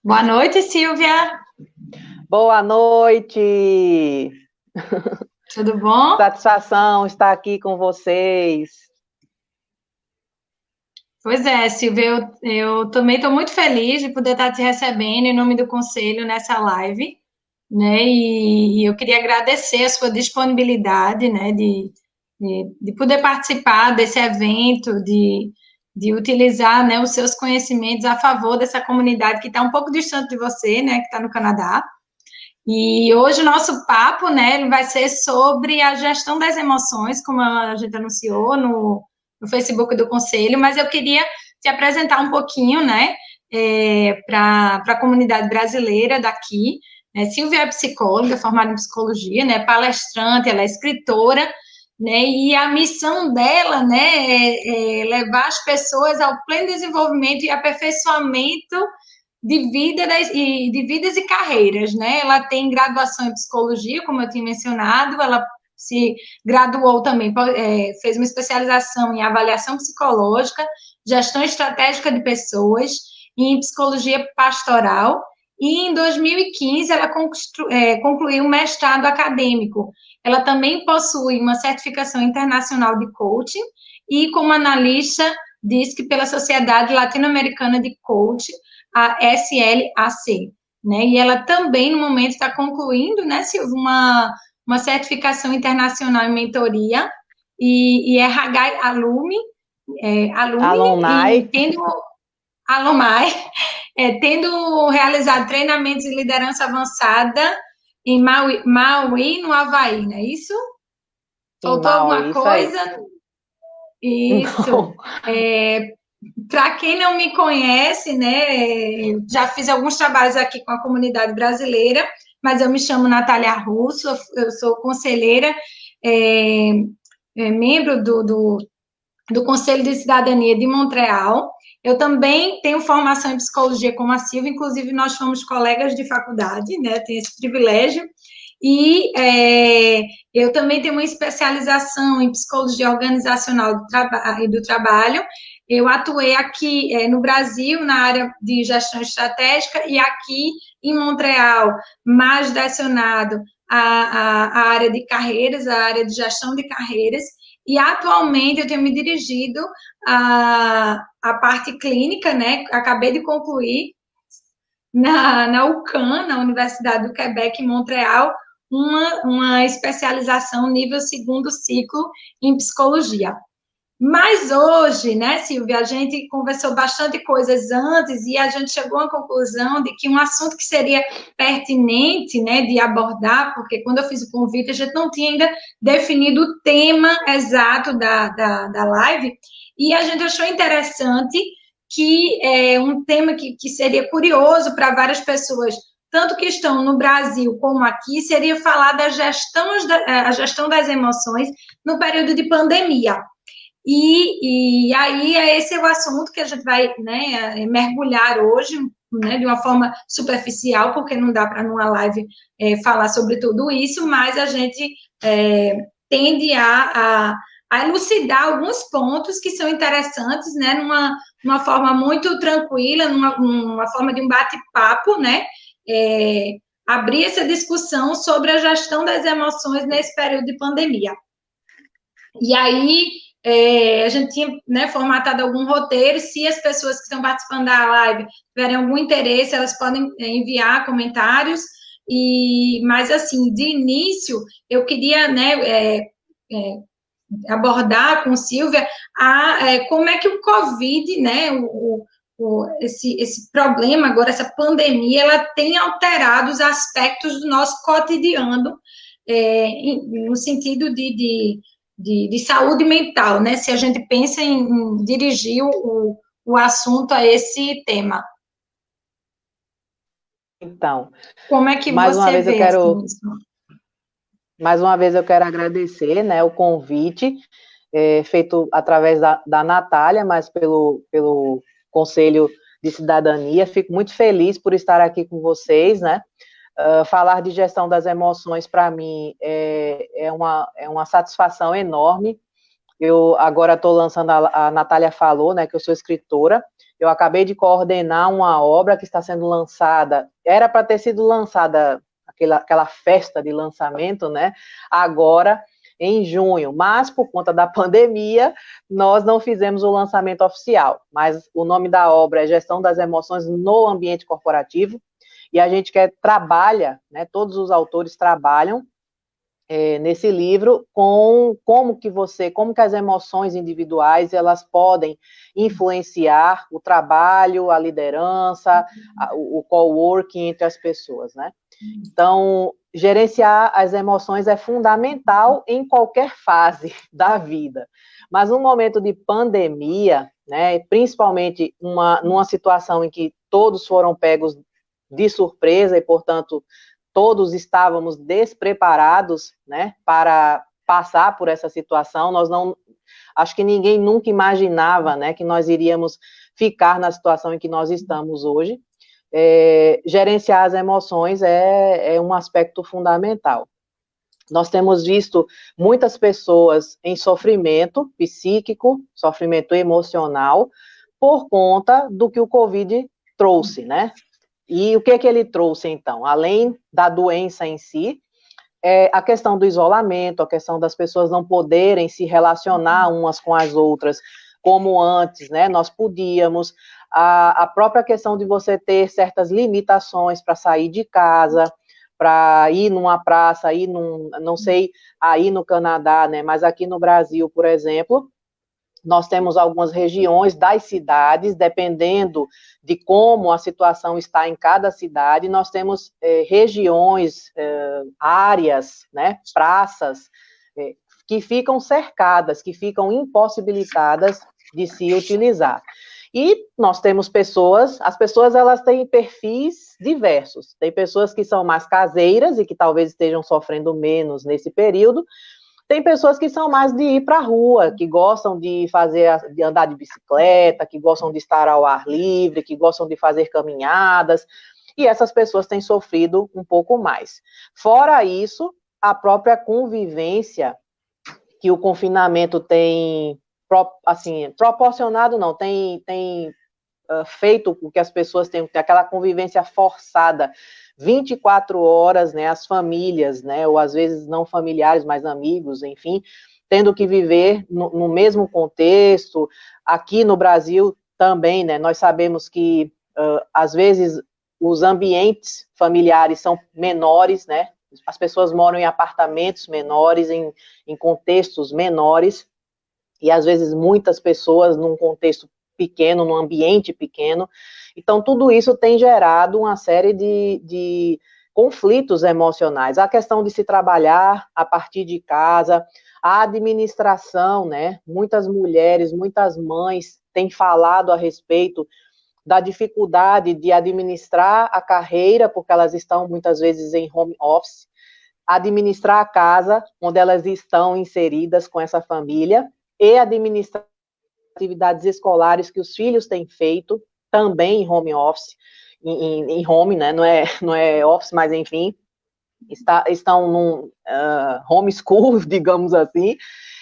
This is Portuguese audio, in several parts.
Boa noite, Silvia. Boa noite. Tudo bom? Satisfação estar aqui com vocês. Pois é, Silvia, eu também estou muito feliz de poder estar te recebendo em nome do Conselho nessa live, né? E eu queria agradecer a sua disponibilidade, né, de poder participar desse evento, de utilizar, né, os seus conhecimentos a favor dessa comunidade que está um pouco distante de você, né, que está no Canadá. E hoje o nosso papo, né, ele vai ser sobre a gestão das emoções, como a gente anunciou no Facebook do Conselho, mas eu queria te apresentar um pouquinho, né, para a comunidade brasileira daqui. Né? Silvia é psicóloga, formada em psicologia, né, palestrante, ela é escritora, né, e a missão dela, né, é levar as pessoas ao pleno desenvolvimento e aperfeiçoamento de vidas e carreiras, né? Ela tem graduação em psicologia, como eu tinha mencionado, ela se graduou também, fez uma especialização em avaliação psicológica, gestão estratégica de pessoas e em psicologia pastoral. E em 2015 ela concluiu um mestrado acadêmico. Ela também possui uma certificação internacional de coaching e como analista DISC pela Sociedade Latino-Americana de Coaching, a SLAC, né? E ela também, no momento, está concluindo, né, Silvia, uma certificação internacional em mentoria e RH Alumni, e Alumni. tendo Alumni, tendo realizado treinamentos de liderança avançada em Maui, no Havaí, não é isso? Em Faltou Maui, alguma isso aí. coisa? Isso. Não. Para quem não me conhece, né, já fiz alguns trabalhos aqui com a comunidade brasileira, mas eu me chamo Natália Russo, eu sou conselheira, é, membro do Conselho de Cidadania de Montreal. Eu também tenho formação em psicologia como a Silvia, inclusive nós fomos colegas de faculdade, né, tenho esse privilégio. E eu também tenho uma especialização em psicologia organizacional do trabalho. Eu atuei aqui no Brasil, na área de gestão estratégica, e aqui em Montreal, mais direcionado à área de carreiras, à área de gestão de carreiras. E atualmente eu tenho me dirigido à parte clínica, né? Acabei de concluir na UQAM, na Universidade do Quebec, em Montreal, uma especialização nível segundo ciclo em psicologia. Mas hoje, né, Silvia, a gente conversou bastante coisas antes e a gente chegou à conclusão de que um assunto que seria pertinente, né, de abordar, porque quando eu fiz o convite, a gente não tinha ainda definido o tema exato da live, e a gente achou interessante que é um tema que seria curioso para várias pessoas, tanto que estão no Brasil como aqui, seria falar a gestão das emoções no período de pandemia. E aí, esse é o assunto que a gente vai, né, mergulhar hoje, né, de uma forma superficial, porque não dá para, numa live, falar sobre tudo isso, mas a gente tende a elucidar alguns pontos que são interessantes, né, numa forma muito tranquila, numa forma de um bate-papo, né, abrir essa discussão sobre a gestão das emoções nesse período de pandemia. E aí, a gente tinha, né, formatado algum roteiro, se as pessoas que estão participando da live tiverem algum interesse, elas podem enviar comentários, mas, assim, de início, eu queria, né, abordar com Silvia como é que o Covid, né, esse problema agora, essa pandemia, ela tem alterado os aspectos do nosso cotidiano, no sentido de saúde mental, né? Se a gente pensa em dirigir o assunto a esse tema. Então, Como é que mais uma você vez eu vê assim, quero, isso? mais uma vez eu quero agradecer, né, o convite feito através da Natália, mas pelo Conselho de Cidadania. Fico muito feliz por estar aqui com vocês, né? Falar de gestão das emoções, para mim, é uma satisfação enorme. Eu agora estou lançando, a Natália falou, né, que eu sou escritora. Eu acabei de coordenar uma obra que está sendo lançada, era para ter sido lançada, aquela festa de lançamento, né, agora em junho, mas por conta da pandemia, nós não fizemos o lançamento oficial, mas o nome da obra é Gestão das Emoções no Ambiente Corporativo, e a gente trabalha, né, todos os autores trabalham nesse livro com como que as emoções individuais, elas podem influenciar o trabalho, a liderança, o coworking entre as pessoas, né? Então, gerenciar as emoções é fundamental em qualquer fase da vida. Mas no momento de pandemia, né, principalmente numa situação em que todos foram pegos de surpresa e, portanto, todos estávamos despreparados, né, para passar por essa situação, acho que ninguém nunca imaginava, né, que nós iríamos ficar na situação em que nós estamos hoje. Gerenciar as emoções é um aspecto fundamental. Nós temos visto muitas pessoas em sofrimento psíquico, sofrimento emocional, por conta do que o Covid trouxe, né? E o que ele trouxe, então? Além da doença em si, a questão do isolamento, a questão das pessoas não poderem se relacionar umas com as outras, como antes, né, nós podíamos, a própria questão de você ter certas limitações para sair de casa, para ir numa praça, não sei, aí no Canadá, né, mas aqui no Brasil, por exemplo, nós temos algumas regiões das cidades, dependendo de como a situação está em cada cidade, nós temos regiões, áreas, né, praças, que ficam cercadas, que ficam impossibilitadas de se utilizar. E nós temos as pessoas elas têm perfis diversos, tem pessoas que são mais caseiras e que talvez estejam sofrendo menos nesse período, tem pessoas que são mais de ir para a rua, que gostam de andar de bicicleta, que gostam de estar ao ar livre, que gostam de fazer caminhadas, e essas pessoas têm sofrido um pouco mais. Fora isso, a própria convivência que o confinamento tem, assim, proporcionado, não, tem feito com que as pessoas tenham aquela convivência forçada 24 horas, né, as famílias, né, ou às vezes não familiares, mas amigos, enfim, tendo que viver no mesmo contexto. Aqui no Brasil também, né, nós sabemos que, às vezes, os ambientes familiares são menores, né, as pessoas moram em apartamentos menores, em contextos menores, e às vezes muitas pessoas num contexto pequeno, num ambiente pequeno. Então, tudo isso tem gerado uma série de conflitos emocionais. A questão de se trabalhar a partir de casa, a administração, né? Muitas mulheres, muitas mães têm falado a respeito da dificuldade de administrar a carreira, porque elas estão muitas vezes em home office, administrar a casa onde elas estão inseridas com essa família e administrar atividades escolares que os filhos têm feito, também em home office, em home, né, não é office, mas enfim, estão num homeschool, digamos assim.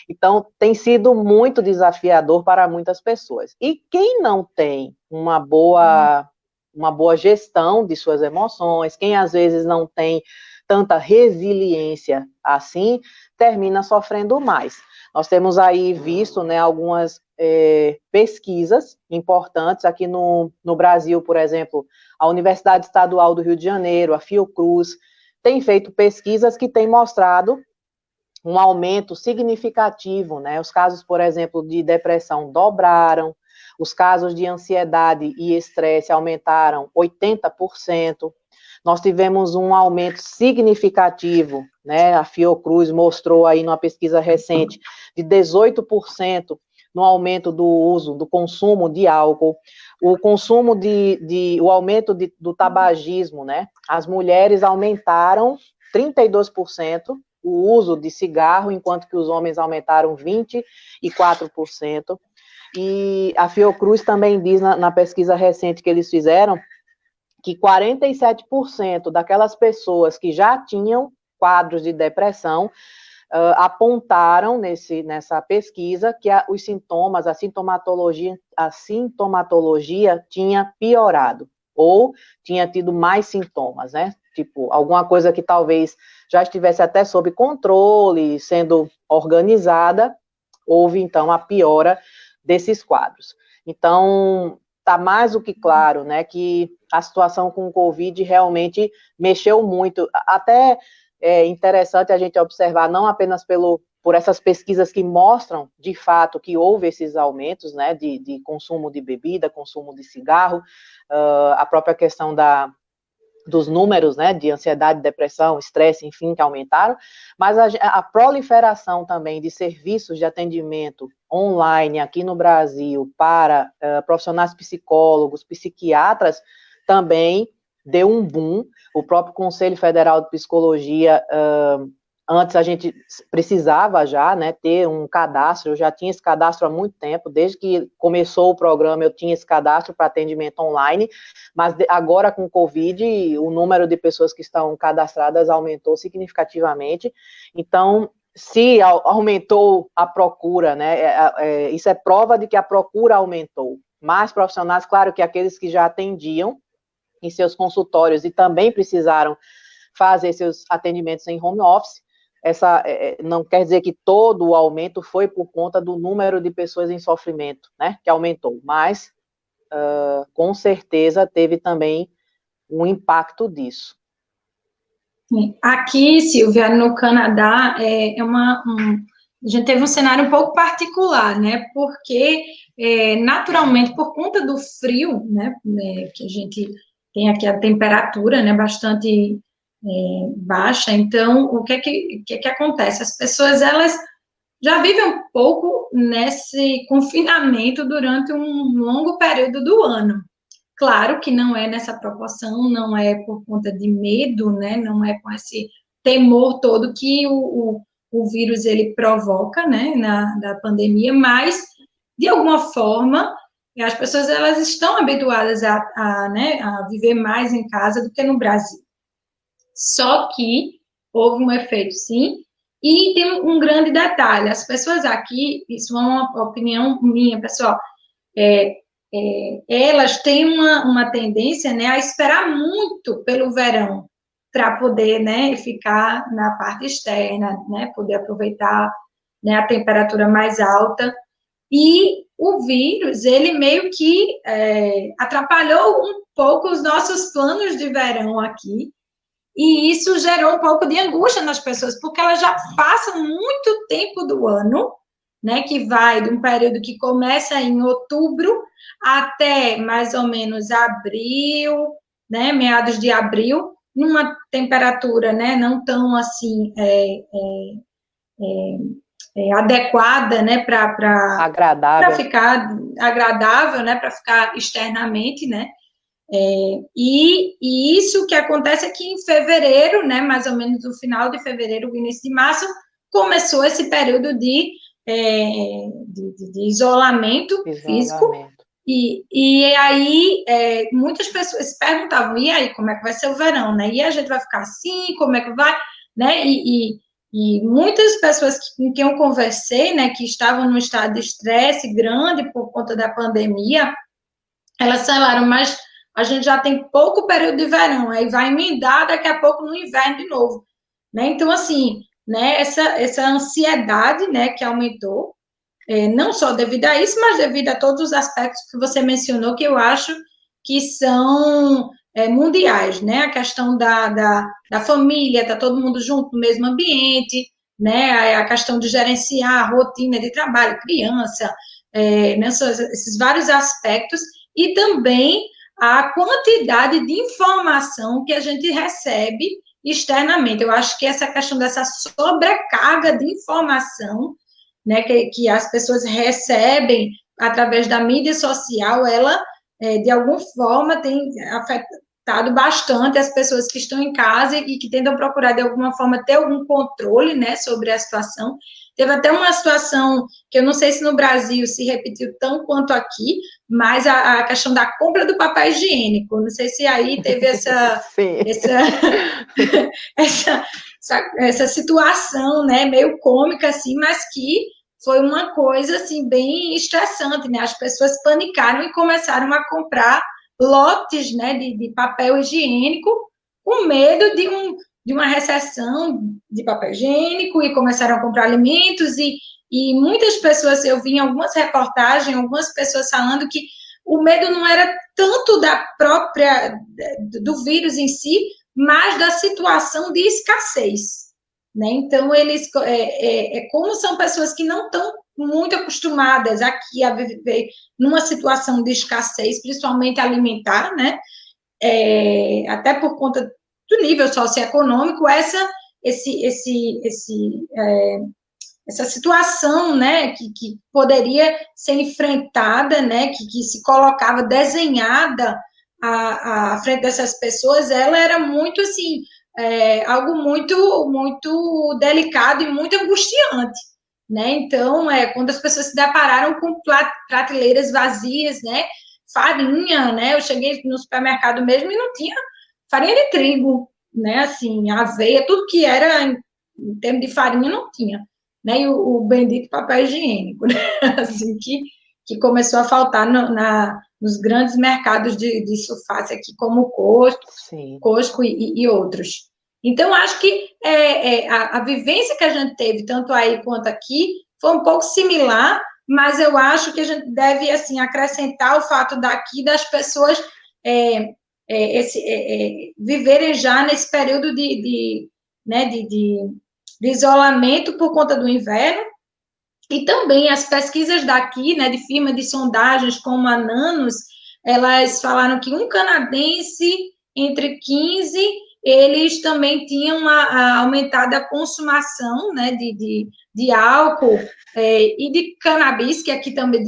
Então, tem sido muito desafiador para muitas pessoas. E quem não tem uma boa gestão de suas emoções, quem às vezes não tem tanta resiliência assim, termina sofrendo mais. Nós temos aí visto, né, algumas pesquisas importantes aqui no Brasil, por exemplo, a Universidade Estadual do Rio de Janeiro, a Fiocruz, tem feito pesquisas que têm mostrado um aumento significativo, né? Os casos, por exemplo, de depressão dobraram, os casos de ansiedade e estresse aumentaram 80%. Nós tivemos um aumento significativo, né? A Fiocruz mostrou aí numa pesquisa recente de 18% no aumento do consumo de álcool, o consumo o aumento do tabagismo, né? As mulheres aumentaram 32% o uso de cigarro, enquanto que os homens aumentaram 24%. E a Fiocruz também diz na pesquisa recente que eles fizeram que 47% daquelas pessoas que já tinham quadros de depressão apontaram nessa pesquisa que os sintomas, a sintomatologia tinha piorado, ou tinha tido mais sintomas, né? Tipo, alguma coisa que talvez já estivesse até sob controle, sendo organizada, houve, então, a piora desses quadros. Então, está mais do que claro, né, que a situação com o Covid realmente mexeu muito. Até é interessante a gente observar, não apenas por essas pesquisas que mostram, de fato, que houve esses aumentos, né, de consumo de bebida, consumo de cigarro, a própria questão dos números, né, de ansiedade, depressão, estresse, enfim, que aumentaram, mas a proliferação também de serviços de atendimento online aqui no Brasil para profissionais psicólogos, psiquiatras, também deu um boom. O próprio Conselho Federal de Psicologia, antes a gente precisava já, né, ter um cadastro, eu já tinha esse cadastro há muito tempo, desde que começou o programa eu tinha esse cadastro para atendimento online, mas agora com o Covid, o número de pessoas que estão cadastradas aumentou significativamente, então, se aumentou a procura, né, isso é prova de que a procura aumentou. Mais profissionais, claro que aqueles que já atendiam em seus consultórios e também precisaram fazer seus atendimentos em home office, não quer dizer que todo o aumento foi por conta do número de pessoas em sofrimento, né, que aumentou, mas com certeza teve também um impacto disso. Aqui, Silvia, no Canadá, a gente teve um cenário um pouco particular, né, porque naturalmente, por conta do frio, né, que a gente tem aqui a temperatura, né, bastante baixa, então, o que acontece? As pessoas, elas já vivem um pouco nesse confinamento durante um longo período do ano. Claro que não é nessa proporção, não é por conta de medo, né, não é com esse temor todo que o vírus, ele provoca, né, da pandemia, mas, de alguma forma, as pessoas, elas estão habituadas né, a viver mais em casa do que no Brasil. Só que houve um efeito, sim, e tem um grande detalhe, as pessoas aqui, isso é uma opinião minha, pessoal, elas têm uma tendência, né, a esperar muito pelo verão, para poder, né, ficar na parte externa, né, poder aproveitar, né, a temperatura mais alta, e o vírus, ele meio que atrapalhou um pouco os nossos planos de verão aqui, e isso gerou um pouco de angústia nas pessoas, porque elas já passam muito tempo do ano, né, que vai de um período que começa em outubro até mais ou menos abril, né, meados de abril, numa temperatura, né, não tão assim adequada, né, para ficar agradável, né, para ficar externamente, né. E isso que acontece é que em fevereiro, né, mais ou menos no final de fevereiro, início de março, começou esse período de isolamento físico, e aí muitas pessoas se perguntavam, e aí, como é que vai ser o verão, né, e a gente vai ficar assim, como é que vai, né, e muitas pessoas com quem eu conversei, né, que estavam num estado de estresse grande por conta da pandemia, elas falaram, mas a gente já tem pouco período de verão, aí vai emendar daqui a pouco no inverno de novo, né, então, assim, né, essa ansiedade, né, que aumentou, não só devido a isso, mas devido a todos os aspectos que você mencionou, que eu acho que são mundiais, né, a questão da família, tá todo mundo junto no mesmo ambiente, né, a questão de gerenciar a rotina de trabalho, criança, esses vários aspectos, e também a quantidade de informação que a gente recebe externamente. Eu acho que essa questão dessa sobrecarga de informação, né, que as pessoas recebem através da mídia social, ela, de alguma forma, tem afetado bastante as pessoas que estão em casa e que tentam procurar, de alguma forma, ter algum controle, né, sobre a situação. Teve até uma situação que eu não sei se no Brasil se repetiu tão quanto aqui, mas a questão da compra do papel higiênico. Não sei se aí teve essa essa situação, né, meio cômica, assim, mas que foi uma coisa, assim, bem estressante, né, as pessoas panicaram e começaram a comprar lotes, né, de papel higiênico, com medo de uma recessão de papel higiênico, e começaram a comprar alimentos, e muitas pessoas, eu vi em algumas reportagens, algumas pessoas falando que o medo não era tanto do vírus em si, mas da situação de escassez, né? Então, como são pessoas que não estão muito acostumadas aqui a viver numa situação de escassez, principalmente alimentar, né? Até por conta do nível socioeconômico, essa situação, né, que poderia ser enfrentada, né, que se colocava desenhada à frente dessas pessoas, ela era muito, assim, algo muito, muito delicado e muito angustiante, né, então, quando as pessoas se depararam com prateleiras vazias, né, farinha, né, eu cheguei no supermercado mesmo e não tinha farinha de trigo, né, assim, aveia, tudo que era em termos de farinha não tinha, né, e o bendito papel higiênico, né, assim, que começou a faltar nos grandes mercados de sulfácea aqui, como o Costco e outros. Então, acho que a vivência que a gente teve, tanto aí quanto aqui, foi um pouco similar, mas eu acho que a gente deve, assim, acrescentar o fato daqui das pessoas viverem já nesse período né, de isolamento por conta do inverno, e também as pesquisas daqui, né, de firma de sondagens como a Nanos, elas falaram que um canadense entre 15, eles também tinham aumentado a consumação, né, de álcool e de cannabis, que aqui também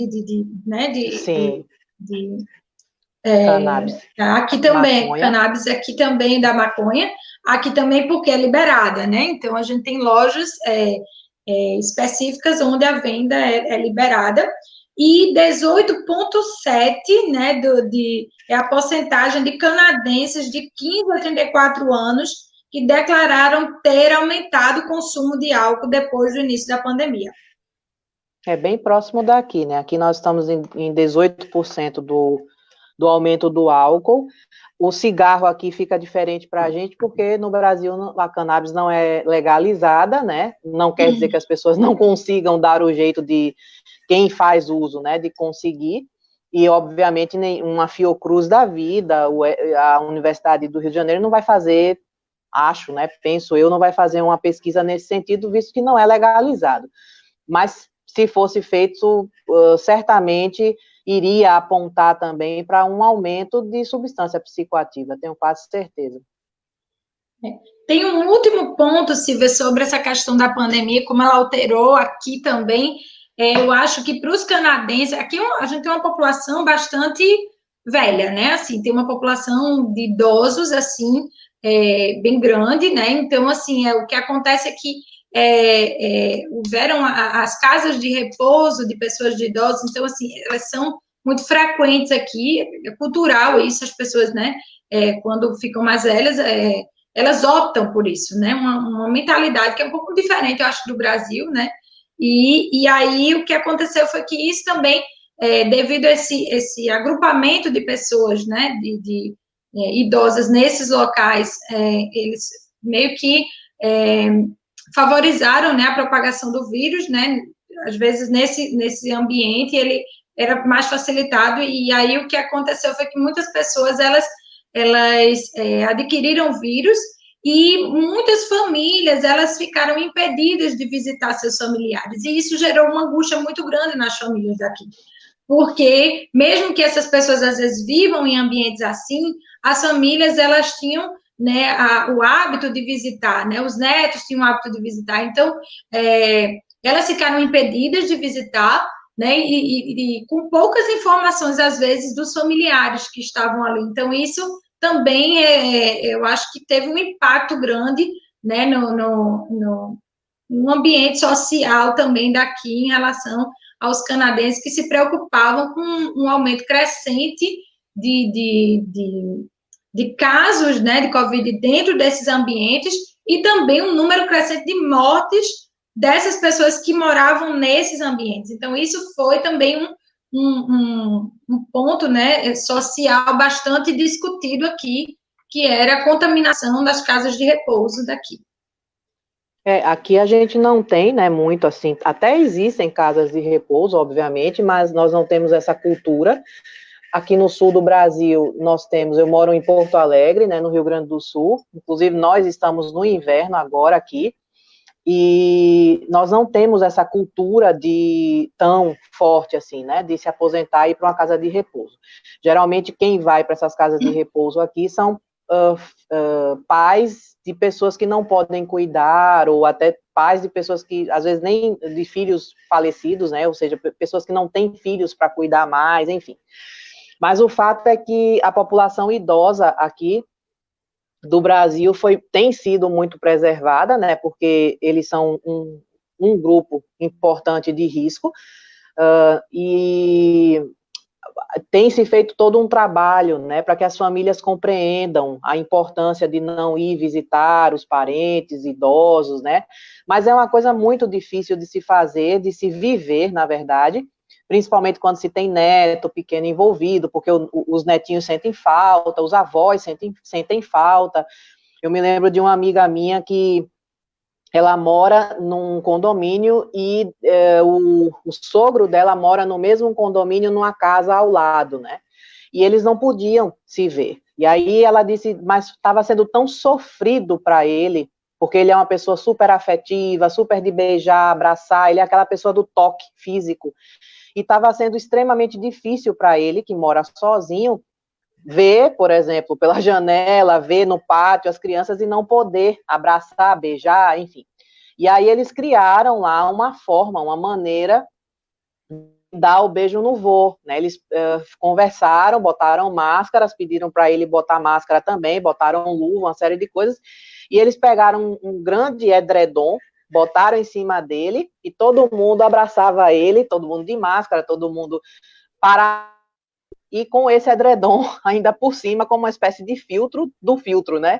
né, cannabis. Aqui também, maconha. Cannabis aqui também da maconha, aqui também porque é liberada, né? Então, a gente tem lojas específicas onde a venda é liberada, e 18,7, né, é a porcentagem de canadenses de 15 a 34 anos que declararam ter aumentado o consumo de álcool depois do início da pandemia. É bem próximo daqui, né? Aqui nós estamos em 18% do aumento do álcool. O cigarro aqui fica diferente para a gente, porque no Brasil a cannabis não é legalizada, né? Não quer dizer que as pessoas não consigam dar o jeito de quem faz uso, né? De conseguir. E, obviamente, uma Fiocruz da vida, a Universidade do Rio de Janeiro não vai fazer, acho, né? Penso eu, não vai fazer uma pesquisa nesse sentido, visto que não é legalizado. Mas, se fosse feito, certamente iria apontar também para um aumento de substância psicoativa, tenho quase certeza. Tem um último ponto, Silvia, sobre essa questão da pandemia, como ela alterou aqui também. Eu acho que para os canadenses, aqui a gente tem uma população bastante velha, né? Assim, tem uma população de idosos, assim, bem grande, né? Então, assim, o que acontece é que houveram as casas de repouso de pessoas de idosos, então, assim, elas são muito frequentes aqui, é cultural isso, as pessoas, né, quando ficam mais velhas, elas optam por isso, né, uma mentalidade que é um pouco diferente, eu acho, do Brasil, né, e aí o que aconteceu foi que isso também, devido a esse agrupamento de pessoas, né, de idosas nesses locais, eles meio que favorizaram, né, a propagação do vírus, né, às vezes nesse ambiente ele era mais facilitado, e aí o que aconteceu foi que muitas pessoas, elas adquiriram o vírus, e muitas famílias, elas ficaram impedidas de visitar seus familiares, e isso gerou uma angústia muito grande nas famílias daqui, porque mesmo que essas pessoas, às vezes, vivam em ambientes assim, as famílias, elas tinham, né, o hábito de visitar, né, os netos tinham o hábito de visitar, então, elas ficaram impedidas de visitar, né, e com poucas informações, às vezes, dos familiares que estavam ali, então, isso também, eu acho que teve um impacto grande, né, no ambiente social também daqui, em relação aos canadenses que se preocupavam com um aumento crescente de casos, né, de Covid dentro desses ambientes, e também um número crescente de mortes dessas pessoas que moravam nesses ambientes. Então, isso foi também um ponto, né, social bastante discutido aqui, que era a contaminação das casas de repouso daqui. Aqui a gente não tem, né, muito assim, até existem casas de repouso, obviamente, mas nós não temos essa cultura. Aqui no sul do Brasil, nós temos, eu moro em Porto Alegre, né, no Rio Grande do Sul, inclusive nós estamos no inverno agora aqui, e nós não temos essa cultura de tão forte assim, né, de se aposentar e ir para uma casa de repouso. Geralmente quem vai para essas casas de repouso aqui são pais de pessoas que não podem cuidar, ou até pais de pessoas que, às vezes, nem de filhos falecidos, né, ou seja, pessoas que não têm filhos para cuidar mais, enfim. Mas o fato é que a população idosa aqui do Brasil tem sido muito preservada, né, porque eles são um grupo importante de risco, e tem se feito todo um trabalho, né, para que as famílias compreendam a importância de não ir visitar os parentes idosos, né, mas é uma coisa muito difícil de se fazer, de se viver, na verdade, principalmente quando se tem neto pequeno envolvido, porque os netinhos sentem falta, os avós sentem falta. Eu me lembro de uma amiga minha que ela mora num condomínio e o sogro dela mora no mesmo condomínio, numa casa ao lado, né? E eles não podiam se ver. E aí ela disse, mas estava sendo tão sofrido para ele, porque ele é uma pessoa super afetiva, super de beijar, abraçar, ele é aquela pessoa do toque físico. E estava sendo extremamente difícil para ele, que mora sozinho, ver, por exemplo, pela janela, ver no pátio as crianças e não poder abraçar, beijar, enfim. E aí eles criaram lá uma forma, uma maneira de dar o beijo no vô, né? Eles conversaram, botaram máscaras, pediram para ele botar máscara também, botaram luva, uma série de coisas, e eles pegaram um grande edredom, botaram em cima dele, e todo mundo abraçava ele, todo mundo de máscara, todo mundo parado, e com esse edredom ainda por cima, como uma espécie de filtro do filtro, né?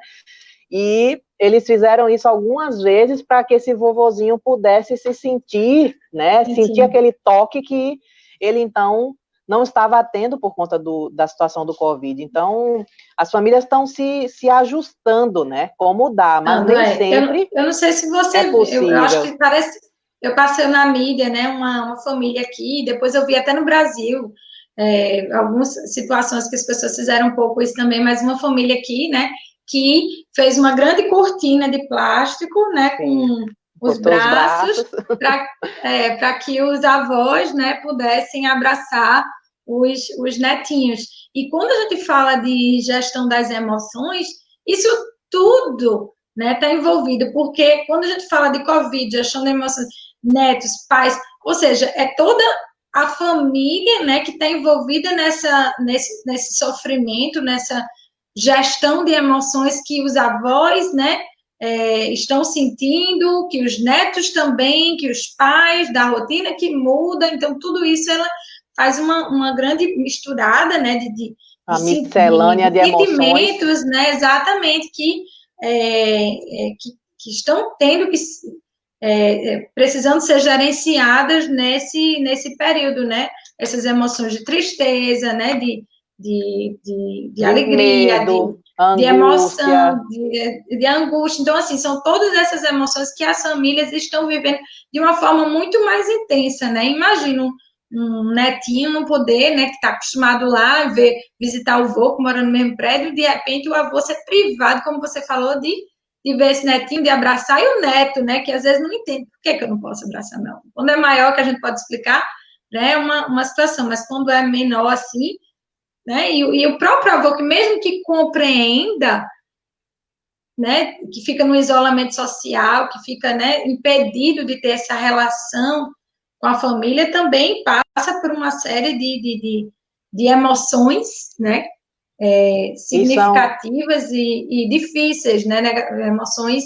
E eles fizeram isso algumas vezes para que esse vovozinho pudesse se sentir, né? Sentir aquele toque que ele, então, não estava tendo por conta da situação do Covid. Então, as famílias estão se ajustando, né? Como dá, mas nem sempre eu não sei se você... é possível. Eu acho que parece... Eu passei na mídia, né? Uma família aqui, depois eu vi até no Brasil... algumas situações que as pessoas fizeram um pouco isso também, mas uma família aqui, né, que fez uma grande cortina de plástico, né, com os braços, para que os avós, né, pudessem abraçar os netinhos. E quando a gente fala de gestão das emoções, isso tudo, né, está envolvido, porque quando a gente fala de Covid, gestão das emoções, netos, pais, ou seja, é toda a família, né, que está envolvida nesse sofrimento, nessa gestão de emoções que os avós, né, estão sentindo, que os netos também, que os pais, da rotina que muda, então tudo isso ela faz uma grande misturada, né, de miscelânea de sentimentos, né, exatamente, que estão tendo que precisando ser gerenciadas nesse período, né? Essas emoções de tristeza, né? De alegria, medo, de emoção, de angústia. Então, assim, são todas essas emoções que as famílias estão vivendo de uma forma muito mais intensa, né? Imagina um netinho não poder, né, que está acostumado lá, visitar o avô, que mora no mesmo prédio, de repente o avô ser privado, como você falou, de ver esse netinho, de abraçar, e o neto, né, que às vezes não entende por que eu não posso abraçar, não. Quando é maior, que a gente pode explicar, né, uma situação, mas quando é menor assim, né, e o próprio avô, que mesmo que compreenda, né, que fica no isolamento social, que fica, né, impedido de ter essa relação com a família, também passa por uma série de emoções, né, significativas e difíceis, né, emoções,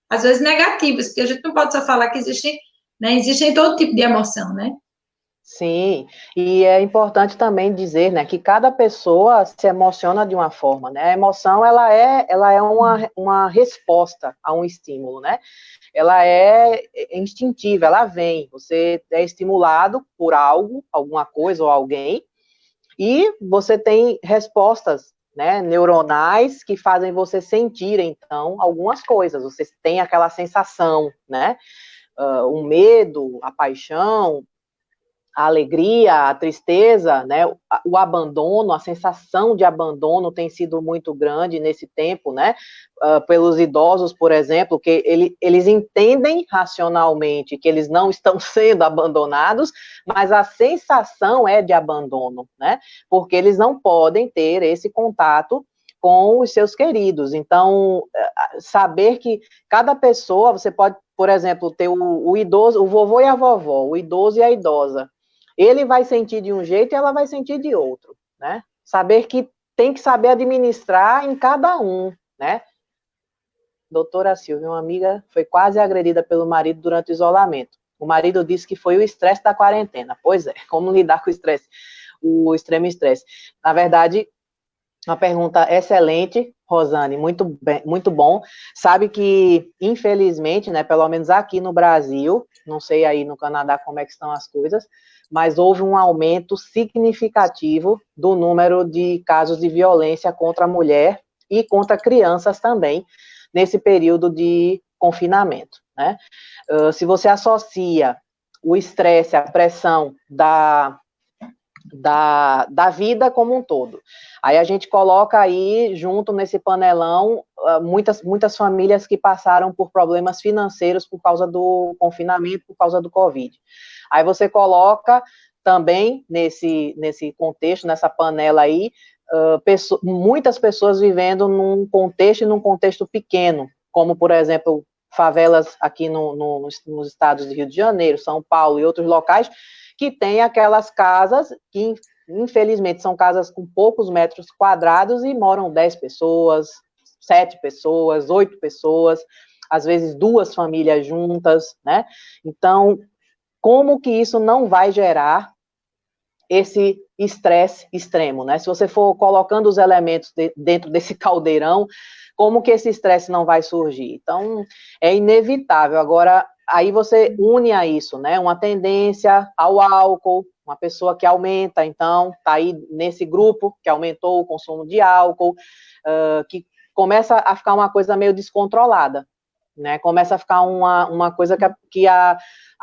às vezes negativas, porque a gente não pode só falar que existem todo tipo de emoção, né? Sim, e é importante também dizer, né, que cada pessoa se emociona de uma forma, né, a emoção, ela é uma resposta a um estímulo, né, ela é instintiva, ela vem, você é estimulado por algo, alguma coisa ou alguém, e você tem respostas, né, neuronais que fazem você sentir, então, algumas coisas, você tem aquela sensação, né, o medo, a paixão, a alegria, a tristeza, né, o abandono, a sensação de abandono tem sido muito grande nesse tempo, né, pelos idosos, por exemplo, que eles entendem racionalmente que eles não estão sendo abandonados, mas a sensação é de abandono, né, porque eles não podem ter esse contato com os seus queridos. Então, saber que cada pessoa, você pode, por exemplo, ter o idoso, o vovô e a vovó, o idoso e a idosa, ele vai sentir de um jeito e ela vai sentir de outro, né? Saber que tem que saber administrar em cada um, né? Doutora Silvia, uma amiga foi quase agredida pelo marido durante o isolamento. O marido disse que foi o estresse da quarentena. Pois é, como lidar com o estresse, o extremo estresse? Na verdade, uma pergunta excelente, Rosane, muito bem, muito bom. Sabe que, infelizmente, né, pelo menos aqui no Brasil, não sei aí no Canadá como é que estão as coisas, mas houve um aumento significativo do número de casos de violência contra a mulher e contra crianças também, nesse período de confinamento, né? Se você associa o estresse, a pressão da vida como um todo. Aí a gente coloca aí, junto nesse panelão, muitas famílias que passaram por problemas financeiros por causa do confinamento, por causa do Covid. Aí você coloca também nesse contexto, nessa panela aí, muitas pessoas vivendo num contexto e num contexto pequeno, como, por exemplo, favelas aqui nos estados de Rio de Janeiro, São Paulo e outros locais, que tem aquelas casas que, infelizmente, são casas com poucos metros quadrados e moram 10 pessoas, 7 pessoas, 8 pessoas, às vezes 2 famílias juntas, né? Então, como que isso não vai gerar esse estresse extremo, né? Se você for colocando os elementos dentro desse caldeirão, como que esse estresse não vai surgir? Então, é inevitável. Agora, aí você une a isso, né? Uma tendência ao álcool, uma pessoa que aumenta, então, tá aí nesse grupo que aumentou o consumo de álcool, que começa a ficar uma coisa meio descontrolada, né? Começa a ficar uma coisa que a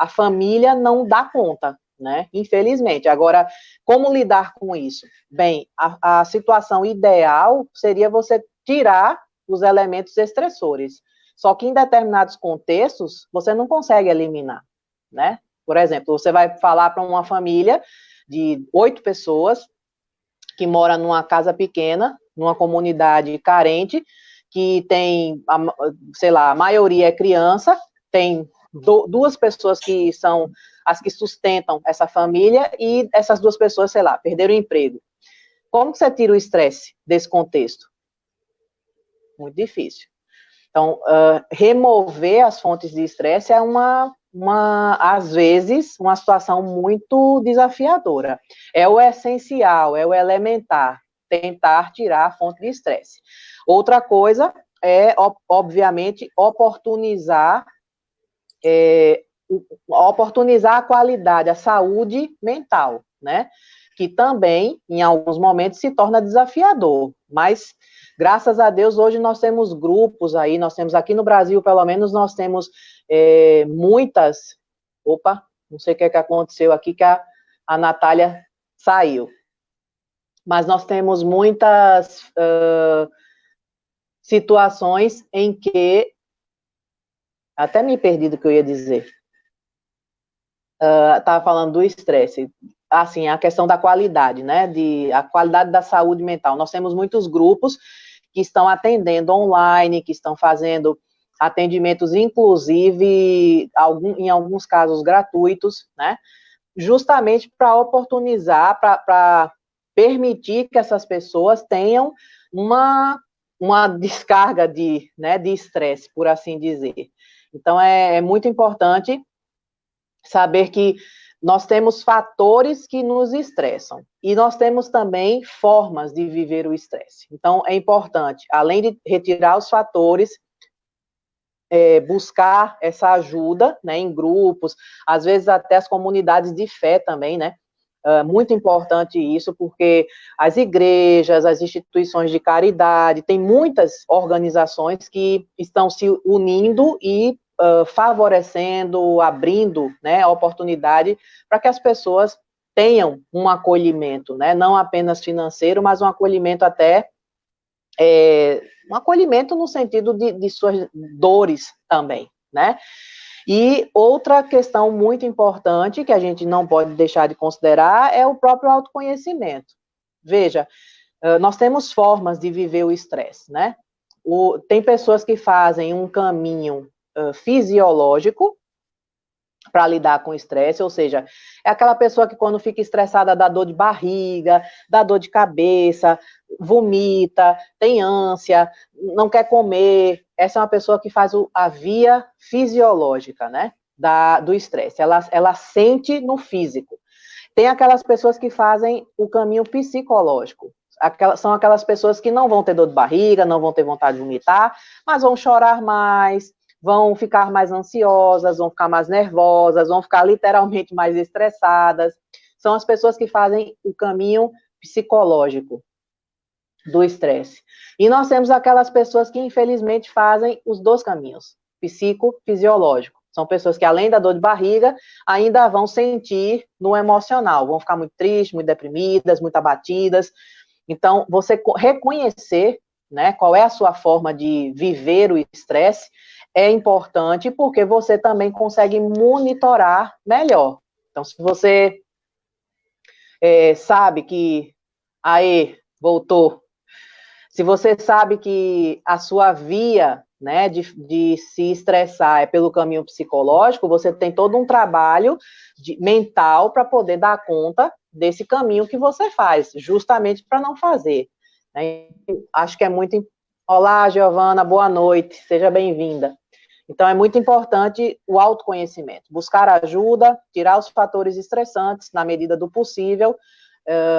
família não dá conta, né? Infelizmente. Agora, como lidar com isso? Bem, a situação ideal seria você tirar os elementos estressores. Só que em determinados contextos, você não consegue eliminar, né? Por exemplo, você vai falar para uma família de 8 pessoas que mora numa casa pequena, numa comunidade carente, que tem, sei lá, a maioria é criança, tem 2 pessoas que são as que sustentam essa família, e essas 2 pessoas, sei lá, perderam o emprego. Como que você tira o estresse desse contexto? Muito difícil. Então, remover as fontes de estresse é às vezes, uma situação muito desafiadora. É o essencial, é o elementar, tentar tirar a fonte de estresse. Outra coisa é, obviamente, oportunizar a qualidade, a saúde mental, né? Que também, em alguns momentos, se torna desafiador, mas, graças a Deus, hoje nós temos grupos aí, nós temos aqui no Brasil, pelo menos, nós temos muitas... Opa, não sei o que aconteceu aqui, que a Natália saiu. Mas nós temos muitas situações em que... Até me perdi do que eu ia dizer. Estava falando do estresse, assim, a questão da qualidade, né, a qualidade da saúde mental. Nós temos muitos grupos que estão atendendo online, que estão fazendo atendimentos, inclusive, em alguns casos gratuitos, né, justamente para oportunizar, para permitir que essas pessoas tenham uma descarga de estresse, por assim dizer. Então, é muito importante saber que nós temos fatores que nos estressam e nós temos também formas de viver o estresse. Então, é importante, além de retirar os fatores, buscar essa ajuda, né, em grupos, às vezes até as comunidades de fé também, né? Muito importante isso, porque as igrejas, as instituições de caridade, tem muitas organizações que estão se unindo e favorecendo, abrindo, né, a oportunidade para que as pessoas tenham um acolhimento, né, não apenas financeiro, mas um acolhimento até, um acolhimento no sentido de suas dores também, né. E outra questão muito importante, que a gente não pode deixar de considerar, é o próprio autoconhecimento. Veja, nós temos formas de viver o estresse, né? Tem pessoas que fazem um caminho fisiológico para lidar com o estresse, ou seja, é aquela pessoa que quando fica estressada dá dor de barriga, dá dor de cabeça, vomita, tem ânsia, não quer comer. Essa é uma pessoa que faz a via fisiológica, né, do estresse, ela sente no físico. Tem aquelas pessoas que fazem o caminho psicológico, são aquelas pessoas que não vão ter dor de barriga, não vão ter vontade de vomitar, mas vão chorar mais, vão ficar mais ansiosas, vão ficar mais nervosas, vão ficar literalmente mais estressadas. São as pessoas que fazem o caminho psicológico do estresse. E nós temos aquelas pessoas que, infelizmente, fazem os dois caminhos, psicofisiológico. São pessoas que, além da dor de barriga, ainda vão sentir no emocional, vão ficar muito tristes, muito deprimidas, muito abatidas. Então, você reconhecer, né, qual é a sua forma de viver o estresse é importante, porque você também consegue monitorar melhor. Então, se você sabe que, voltou. Se você sabe que a sua via, né, de se estressar é pelo caminho psicológico, você tem todo um trabalho mental para poder dar conta desse caminho que você faz, justamente para não fazer. Né? Acho que é muito... Olá, Giovana, boa noite, seja bem-vinda. Então, é muito importante o autoconhecimento, buscar ajuda, tirar os fatores estressantes, na medida do possível,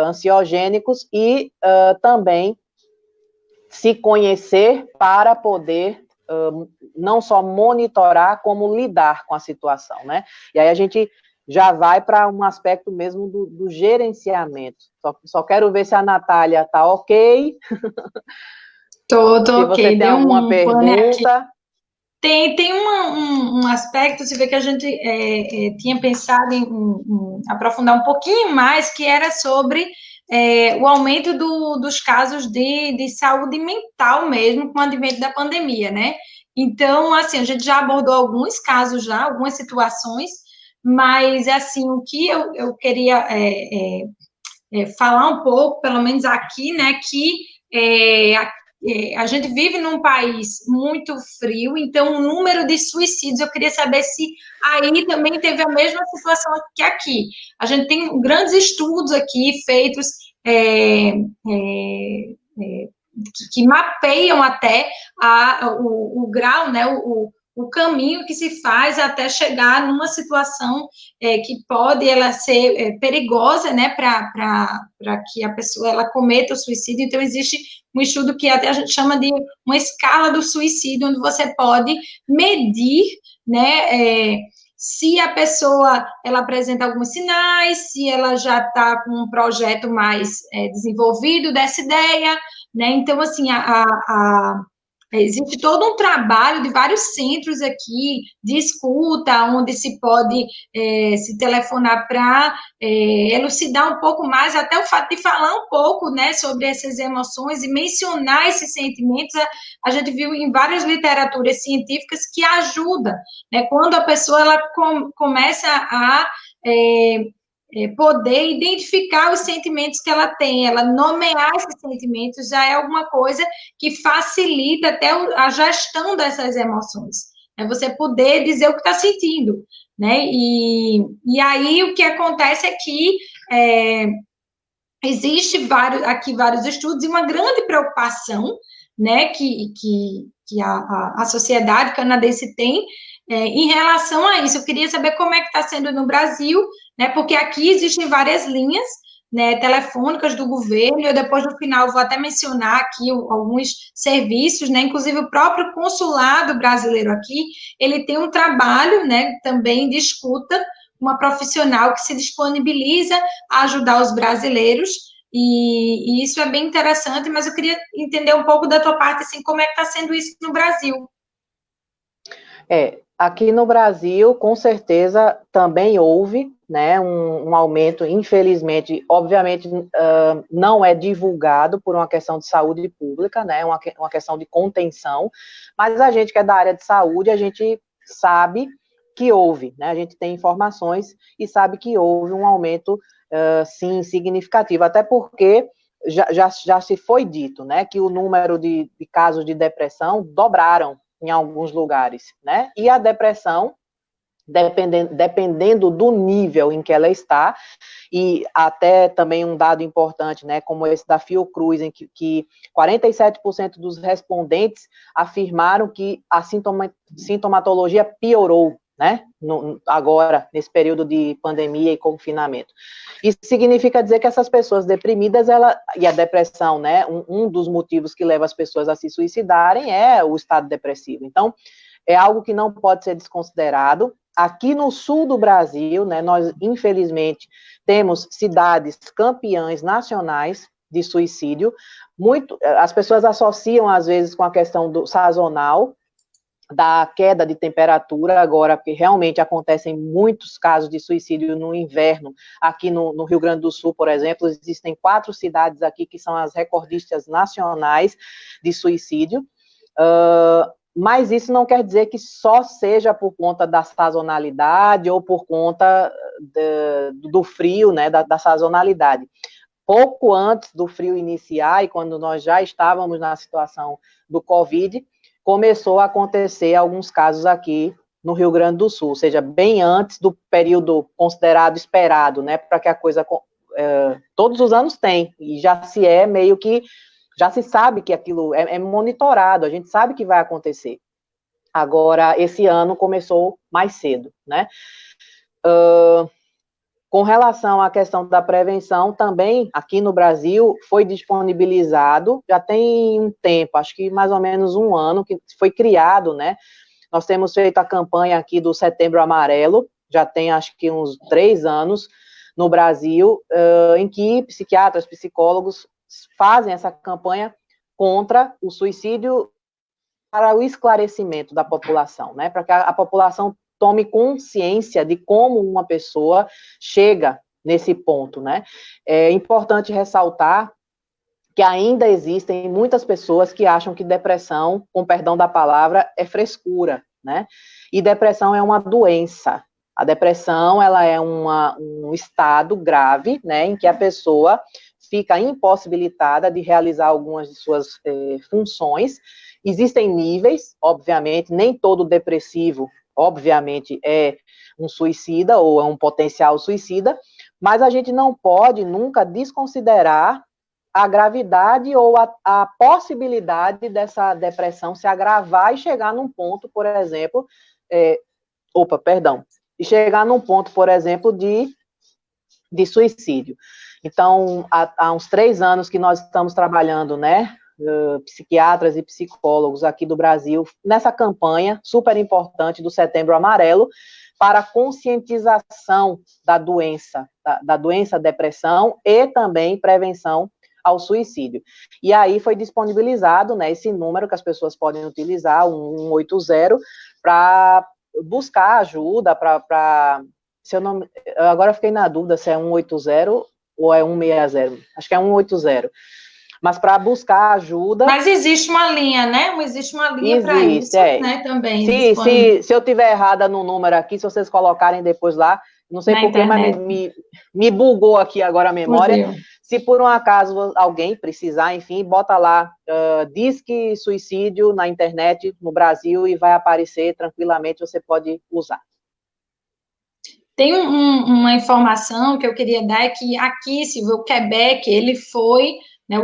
ansiogênicos, e também se conhecer para poder não só monitorar, como lidar com a situação, né? E aí a gente já vai para um aspecto mesmo do gerenciamento. Só quero ver se a Natália está ok. Tô se você ok. tem alguma pergunta... Tem um aspecto, se vê que a gente tinha pensado em aprofundar um pouquinho mais, que era sobre o aumento dos casos de saúde mental mesmo, com o advento da pandemia, né? Então, assim, a gente já abordou alguns casos já, algumas situações, mas, assim, o que eu queria falar um pouco, pelo menos aqui, né, que a gente vive num país muito frio, então o número de suicídios, eu queria saber se aí também teve a mesma situação que aqui. A gente tem grandes estudos aqui feitos que mapeiam até o grau, né, o caminho que se faz até chegar numa situação que pode ela ser perigosa, né, para que a pessoa ela cometa o suicídio. Então, existe um estudo que até a gente chama de uma escala do suicídio, onde você pode medir, né, se a pessoa ela apresenta alguns sinais, se ela já está com um projeto mais desenvolvido dessa ideia, né? Então, assim, existe todo um trabalho de vários centros aqui de escuta, onde se pode se telefonar para elucidar um pouco mais, até o fato de falar um pouco, né, sobre essas emoções e mencionar esses sentimentos. A gente viu em várias literaturas científicas que ajuda, né, quando a pessoa ela começa a poder identificar os sentimentos que ela tem, ela nomear esses sentimentos já é alguma coisa que facilita até a gestão dessas emoções. É você poder dizer o que está sentindo, né? E aí o que acontece é que existe vários estudos e uma grande preocupação, né, que a sociedade canadense tem, Em relação a isso, eu queria saber como é que está sendo no Brasil, né? Porque aqui existem várias linhas, né, telefônicas do governo. Eu depois no final vou até mencionar aqui alguns serviços, né? Inclusive o próprio consulado brasileiro aqui, ele tem um trabalho, né, também de escuta, uma profissional que se disponibiliza a ajudar os brasileiros. E isso é bem interessante, mas eu queria entender um pouco da tua parte, assim, como é que está sendo isso no Brasil. Aqui no Brasil, com certeza, também houve, né, um aumento, infelizmente, obviamente, não é divulgado por uma questão de saúde pública, né, uma questão de contenção, mas a gente que é da área de saúde, a gente sabe que houve, né, a gente tem informações e sabe que houve um aumento, sim, significativo, até porque já se foi dito, né, que o número de casos de depressão dobraram em alguns lugares, né? E a depressão, dependendo do nível em que ela está, e até também um dado importante, né, como esse da Fiocruz, em que 47% dos respondentes afirmaram que a sintomatologia piorou, né, agora, nesse período de pandemia e confinamento. Isso significa dizer que essas pessoas deprimidas, e a depressão, né, um dos motivos que leva as pessoas a se suicidarem é o estado depressivo. Então, é algo que não pode ser desconsiderado. Aqui no sul do Brasil, né, nós, infelizmente, temos cidades campeãs nacionais de suicídio. As pessoas associam, às vezes, com a questão do sazonal, da queda de temperatura agora, porque realmente acontecem muitos casos de suicídio no inverno. Aqui no Rio Grande do Sul, por exemplo, existem 4 cidades aqui que são as recordistas nacionais de suicídio, mas isso não quer dizer que só seja por conta da sazonalidade ou por conta do frio, né, da sazonalidade. Pouco antes do frio iniciar, e quando nós já estávamos na situação do Covid, começou a acontecer alguns casos aqui no Rio Grande do Sul, ou seja, bem antes do período considerado esperado, né, para que a coisa, todos os anos tem, e já se sabe que aquilo é monitorado, a gente sabe que vai acontecer. Agora, esse ano começou mais cedo, né. Com relação à questão da prevenção, também, aqui no Brasil, foi disponibilizado, já tem um tempo, acho que mais ou menos um ano, que foi criado, né? Nós temos feito a campanha aqui do Setembro Amarelo, já tem acho que uns 3 anos no Brasil, em que psiquiatras, psicólogos fazem essa campanha contra o suicídio para o esclarecimento da população, né? Para que a população tome consciência de como uma pessoa chega nesse ponto, né? É importante ressaltar que ainda existem muitas pessoas que acham que depressão, com perdão da palavra, é frescura, né? E depressão é uma doença. A depressão, ela é um estado grave, né, em que a pessoa fica impossibilitada de realizar algumas de suas funções. Existem níveis, obviamente, nem todo depressivo obviamente, é um suicida ou é um potencial suicida, mas a gente não pode nunca desconsiderar a gravidade ou a possibilidade dessa depressão se agravar e chegar num ponto, por exemplo, e chegar num ponto, por exemplo, de suicídio. Então, há uns 3 anos que nós estamos trabalhando, né, psiquiatras e psicólogos aqui do Brasil, nessa campanha super importante do Setembro Amarelo, para conscientização da doença depressão e também prevenção ao suicídio. E aí foi disponibilizado, né, esse número que as pessoas podem utilizar, o 180, para buscar ajuda, se eu não, agora eu fiquei na dúvida se é 180 ou é 160, acho que é 180, mas para buscar ajuda. Mas existe uma linha, né? Existe uma linha para isso, né? Também. Se eu estiver errada no número aqui, se vocês colocarem depois lá, não sei porquê, mas me bugou aqui agora a memória. Se por um acaso alguém precisar, enfim, bota lá, Disque Suicídio na internet, no Brasil, e vai aparecer tranquilamente, você pode usar. Tem uma informação que eu queria dar, é que aqui, Silvio, o Quebec, ele foi né,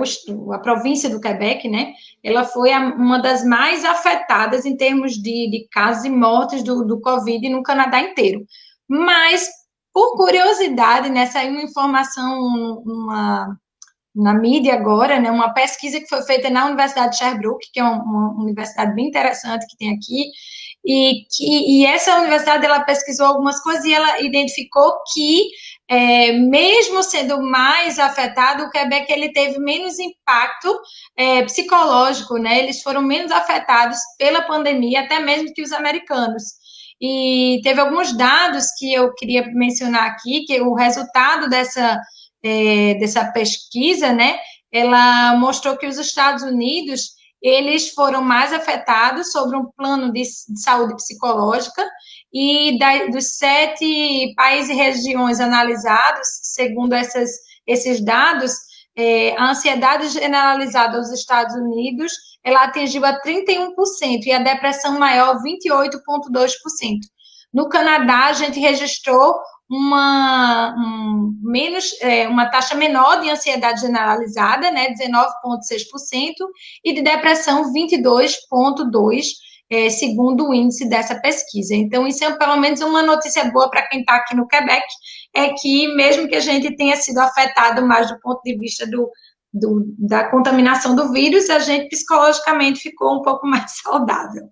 a província do Quebec, né, ela foi uma das mais afetadas em termos de casos e mortes do Covid no Canadá inteiro. Mas, por curiosidade, né, saiu uma informação na mídia agora, né, uma pesquisa que foi feita na Universidade de Sherbrooke, que é uma universidade bem interessante que tem aqui, e essa universidade, ela pesquisou algumas coisas e ela identificou que, mesmo sendo mais afetado, o Quebec, ele teve menos impacto psicológico, né, eles foram menos afetados pela pandemia, até mesmo que os americanos. E teve alguns dados que eu queria mencionar aqui, que o resultado dessa pesquisa, né, ela mostrou que os Estados Unidos, eles foram mais afetados sobre um plano de saúde psicológica, e dos 7 países e regiões analisados, segundo esses dados, a ansiedade generalizada dos Estados Unidos, ela atingiu a 31%, e a depressão maior, 28,2%. No Canadá, a gente registrou uma taxa menor de ansiedade generalizada, né, 19,6%, e de depressão, 22,2%, segundo o índice dessa pesquisa. Então, isso é pelo menos uma notícia boa para quem está aqui no Quebec, é que mesmo que a gente tenha sido afetado mais do ponto de vista da contaminação do vírus, a gente psicologicamente ficou um pouco mais saudável.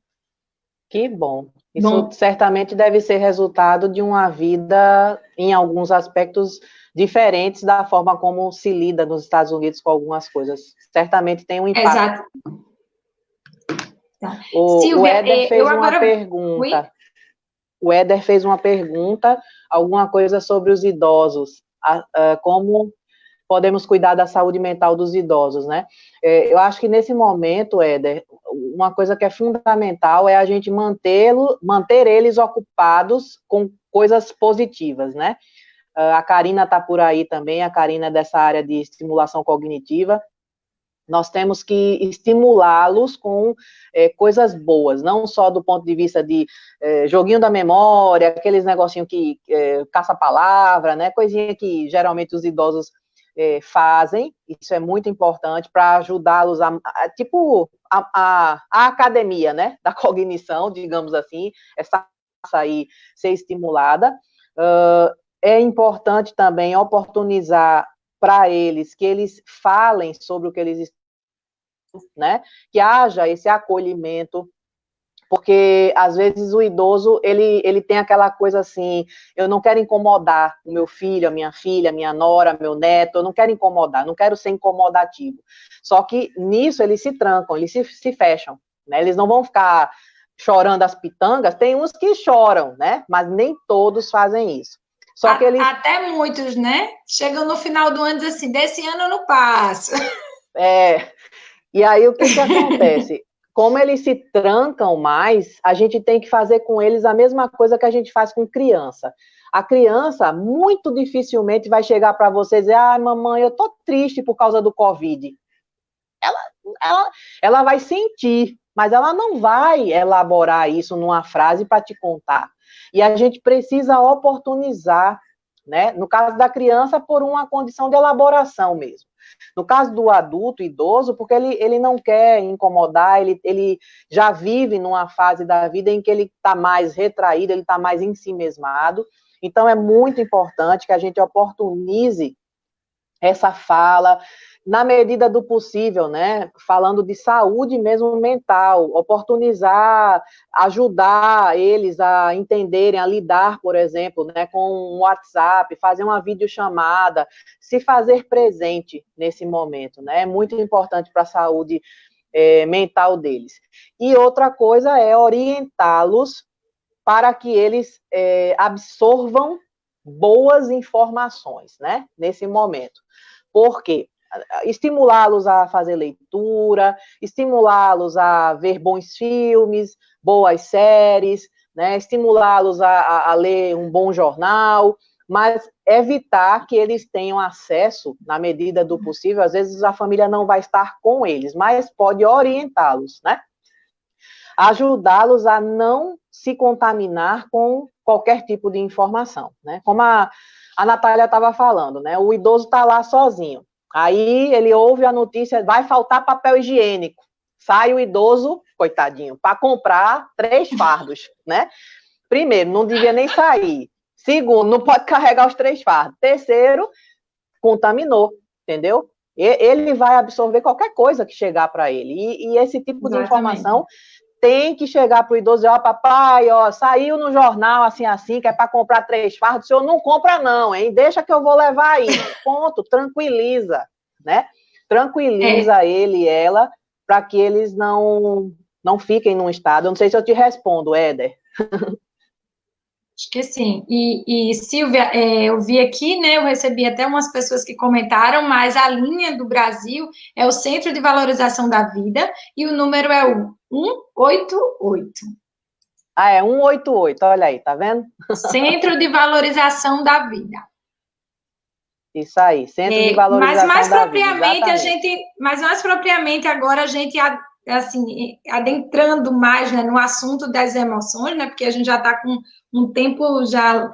Que bom. Isso certamente deve ser resultado de uma vida, em alguns aspectos, diferentes da forma como se lida nos Estados Unidos com algumas coisas. Certamente tem um impacto. Exato. Tá. O Éder fez uma pergunta. Oui? O Éder fez uma pergunta, alguma coisa sobre os idosos, como podemos cuidar da saúde mental dos idosos, né? Eu acho que nesse momento, Éder, uma coisa que é fundamental é a gente manter eles ocupados com coisas positivas, né? A Karina está por aí também, a Karina é dessa área de estimulação cognitiva. Nós temos que estimulá-los com coisas boas, não só do ponto de vista de joguinho da memória, aqueles negocinho que caça-palavra, né? Coisinha que geralmente os idosos fazem, isso é muito importante para ajudá-los a academia, né, da cognição, digamos assim, essa aí ser estimulada. É importante também oportunizar para eles que eles falem sobre o que eles estão, né, que haja esse acolhimento, porque, às vezes, o idoso, ele tem aquela coisa assim, eu não quero incomodar o meu filho, a minha filha, a minha nora, meu neto, eu não quero incomodar, não quero ser incomodativo. Só que, nisso, eles se trancam, eles se fecham, né? Eles não vão ficar chorando as pitangas, tem uns que choram, né? Mas nem todos fazem isso. Só que eles... Até muitos, né? Chegam no final do ano e dizem assim, desse ano eu não passo. E aí, o que acontece? Como eles se trancam mais, a gente tem que fazer com eles a mesma coisa que a gente faz com criança. A criança, muito dificilmente, vai chegar para você e dizer, mamãe, eu tô triste por causa do Covid. Ela vai sentir, mas ela não vai elaborar isso numa frase para te contar. E a gente precisa oportunizar, né? No caso da criança, por uma condição de elaboração mesmo. No caso do adulto, idoso, porque ele não quer incomodar, ele já vive numa fase da vida em que ele está mais retraído, ele está mais ensimesmado. Então, é muito importante que a gente oportunize essa fala, na medida do possível, né, falando de saúde mesmo mental, oportunizar, ajudar eles a entenderem, a lidar, por exemplo, né, com um WhatsApp, fazer uma videochamada, se fazer presente nesse momento, né, é muito importante para a saúde mental deles. E outra coisa é orientá-los para que eles absorvam boas informações, né, nesse momento. Por quê? Estimulá-los a fazer leitura, estimulá-los a ver bons filmes, boas séries, né? Estimulá-los a ler um bom jornal, mas evitar que eles tenham acesso, na medida do possível, às vezes a família não vai estar com eles, mas pode orientá-los, né? Ajudá-los a não se contaminar com qualquer tipo de informação, né? Como a Natália estava falando, né? O idoso está lá sozinho. Aí ele ouve a notícia, vai faltar papel higiênico. Sai o idoso, coitadinho, para comprar 3 fardos, né? Primeiro, não devia nem sair. Segundo, não pode carregar os 3 fardos. Terceiro, contaminou, entendeu? Ele vai absorver qualquer coisa que chegar para ele. E esse tipo de informação tem que chegar para o idoso e ó, papai, ó, saiu no jornal assim, que é para comprar 3 fardos, o senhor não compra não, hein? Deixa que eu vou levar aí. Ponto, tranquiliza, né? Tranquiliza ele e ela, para que eles não fiquem num estado. Eu não sei se eu te respondo, Éder. Acho que sim. E Silvia, eu vi aqui, né? Eu recebi até umas pessoas que comentaram, mas a linha do Brasil é o Centro de Valorização da Vida e o número é o 188. Ah, é 188, olha aí, tá vendo? Centro de Valorização da Vida. Isso aí, Centro de Valorização mas mais da propriamente Vida, mas mais propriamente agora a gente assim adentrando mais, né, no assunto das emoções, né? Porque a gente já está com um tempo já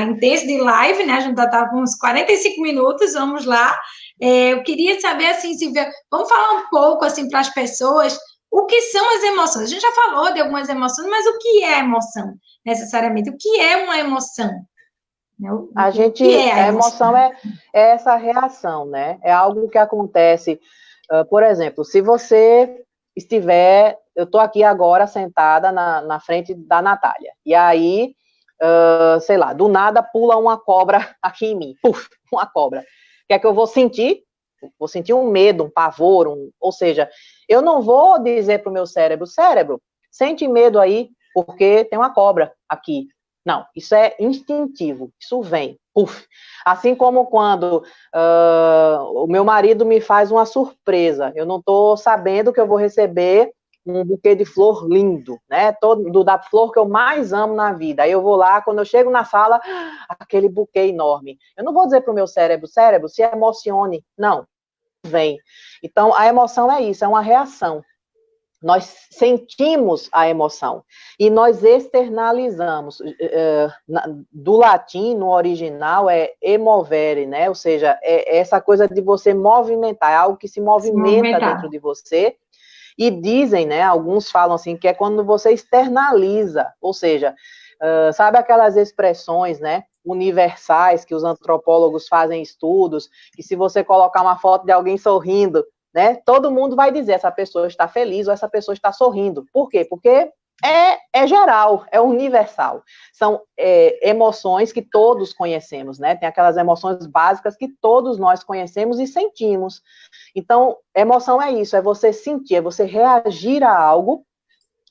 intenso de live, né? A gente já está com uns 45 minutos, vamos lá. Eu queria saber assim, Silvia, vamos falar um pouco assim para as pessoas o que são as emoções. A gente já falou de algumas emoções, mas o que é emoção necessariamente? O que é uma emoção? A emoção é essa reação, né? É algo que acontece, por exemplo, se você estiver, eu estou aqui agora sentada na frente da Natália, e aí, sei lá, do nada pula uma cobra aqui em mim, puf, uma cobra. O que é que eu vou sentir? Vou sentir um medo, um pavor, ou seja, eu não vou dizer para o meu cérebro, sente medo aí, porque tem uma cobra aqui. Não, isso é instintivo, isso vem, puf. Assim como quando o meu marido me faz uma surpresa, eu não estou sabendo que eu vou receber um buquê de flor lindo, né? Da flor que eu mais amo na vida. Aí eu vou lá, quando eu chego na sala, aquele buquê enorme. Eu não vou dizer para o meu cérebro, se emocione. Não, vem. Então, a emoção é isso, é uma reação. Nós sentimos a emoção e nós externalizamos. Do latim, no original, é emovere, né? Ou seja, é essa coisa de você movimentar, é algo que se movimenta dentro de você. E dizem, né? Alguns falam assim, que é quando você externaliza, ou seja, sabe aquelas expressões, né? Universais que os antropólogos fazem estudos, que se você colocar uma foto de alguém sorrindo, né? Todo mundo vai dizer essa pessoa está feliz ou essa pessoa está sorrindo. Por quê? Porque é geral, é universal. São emoções que todos conhecemos, né? Tem aquelas emoções básicas que todos nós conhecemos e sentimos. Então, emoção é isso, é você sentir, é você reagir a algo,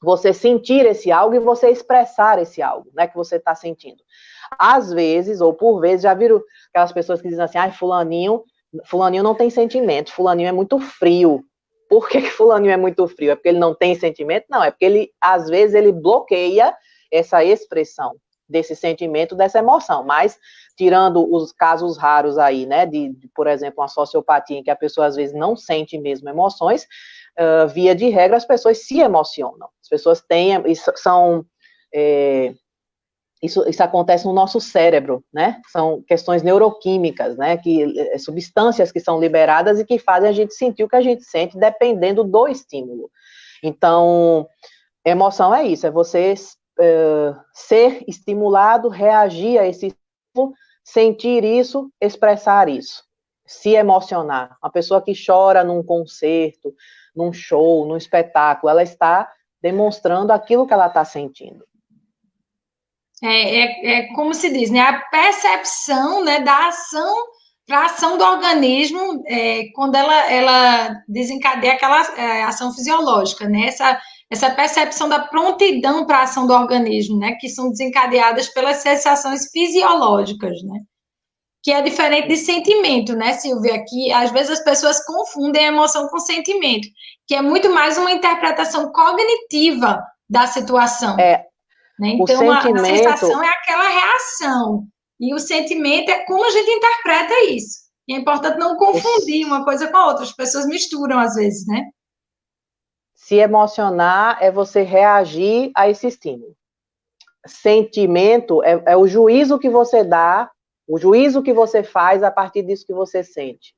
você sentir esse algo e você expressar esse algo, né? Que você está sentindo. Às vezes, ou por vezes, já viram aquelas pessoas que dizem assim, ai, fulaninho não tem sentimento, fulaninho é muito frio. Por que fulaninho é muito frio? É porque ele não tem sentimento? Não, é porque ele, às vezes, ele bloqueia essa expressão desse sentimento, dessa emoção. Mas, tirando os casos raros aí, né, por exemplo, uma sociopatia em que a pessoa, às vezes, não sente mesmo emoções, via de regra, as pessoas se emocionam. As pessoas têm, isso acontece no nosso cérebro, né? São questões neuroquímicas, né? Substâncias que são liberadas e que fazem a gente sentir o que a gente sente, dependendo do estímulo. Então, emoção é isso, é você ser estimulado, reagir a esse estímulo, sentir isso, expressar isso, se emocionar. Uma pessoa que chora num concerto, num show, num espetáculo, ela está demonstrando aquilo que ela está sentindo. Como se diz, né? A percepção, né, da ação para a ação do organismo quando ela desencadeia aquela ação fisiológica, né? Essa percepção da prontidão para a ação do organismo, né? Que são desencadeadas pelas sensações fisiológicas, né? Que é diferente de sentimento, né, Silvia? Que às vezes as pessoas confundem a emoção com sentimento, que é muito mais uma interpretação cognitiva da situação. Né? Então, a sensação é aquela reação, e o sentimento é como a gente interpreta isso. E é importante não confundir uma coisa com a outra, as pessoas misturam às vezes, né? Se emocionar é você reagir a esse estímulo. Sentimento é o juízo que você dá, o juízo que você faz a partir disso que você sente.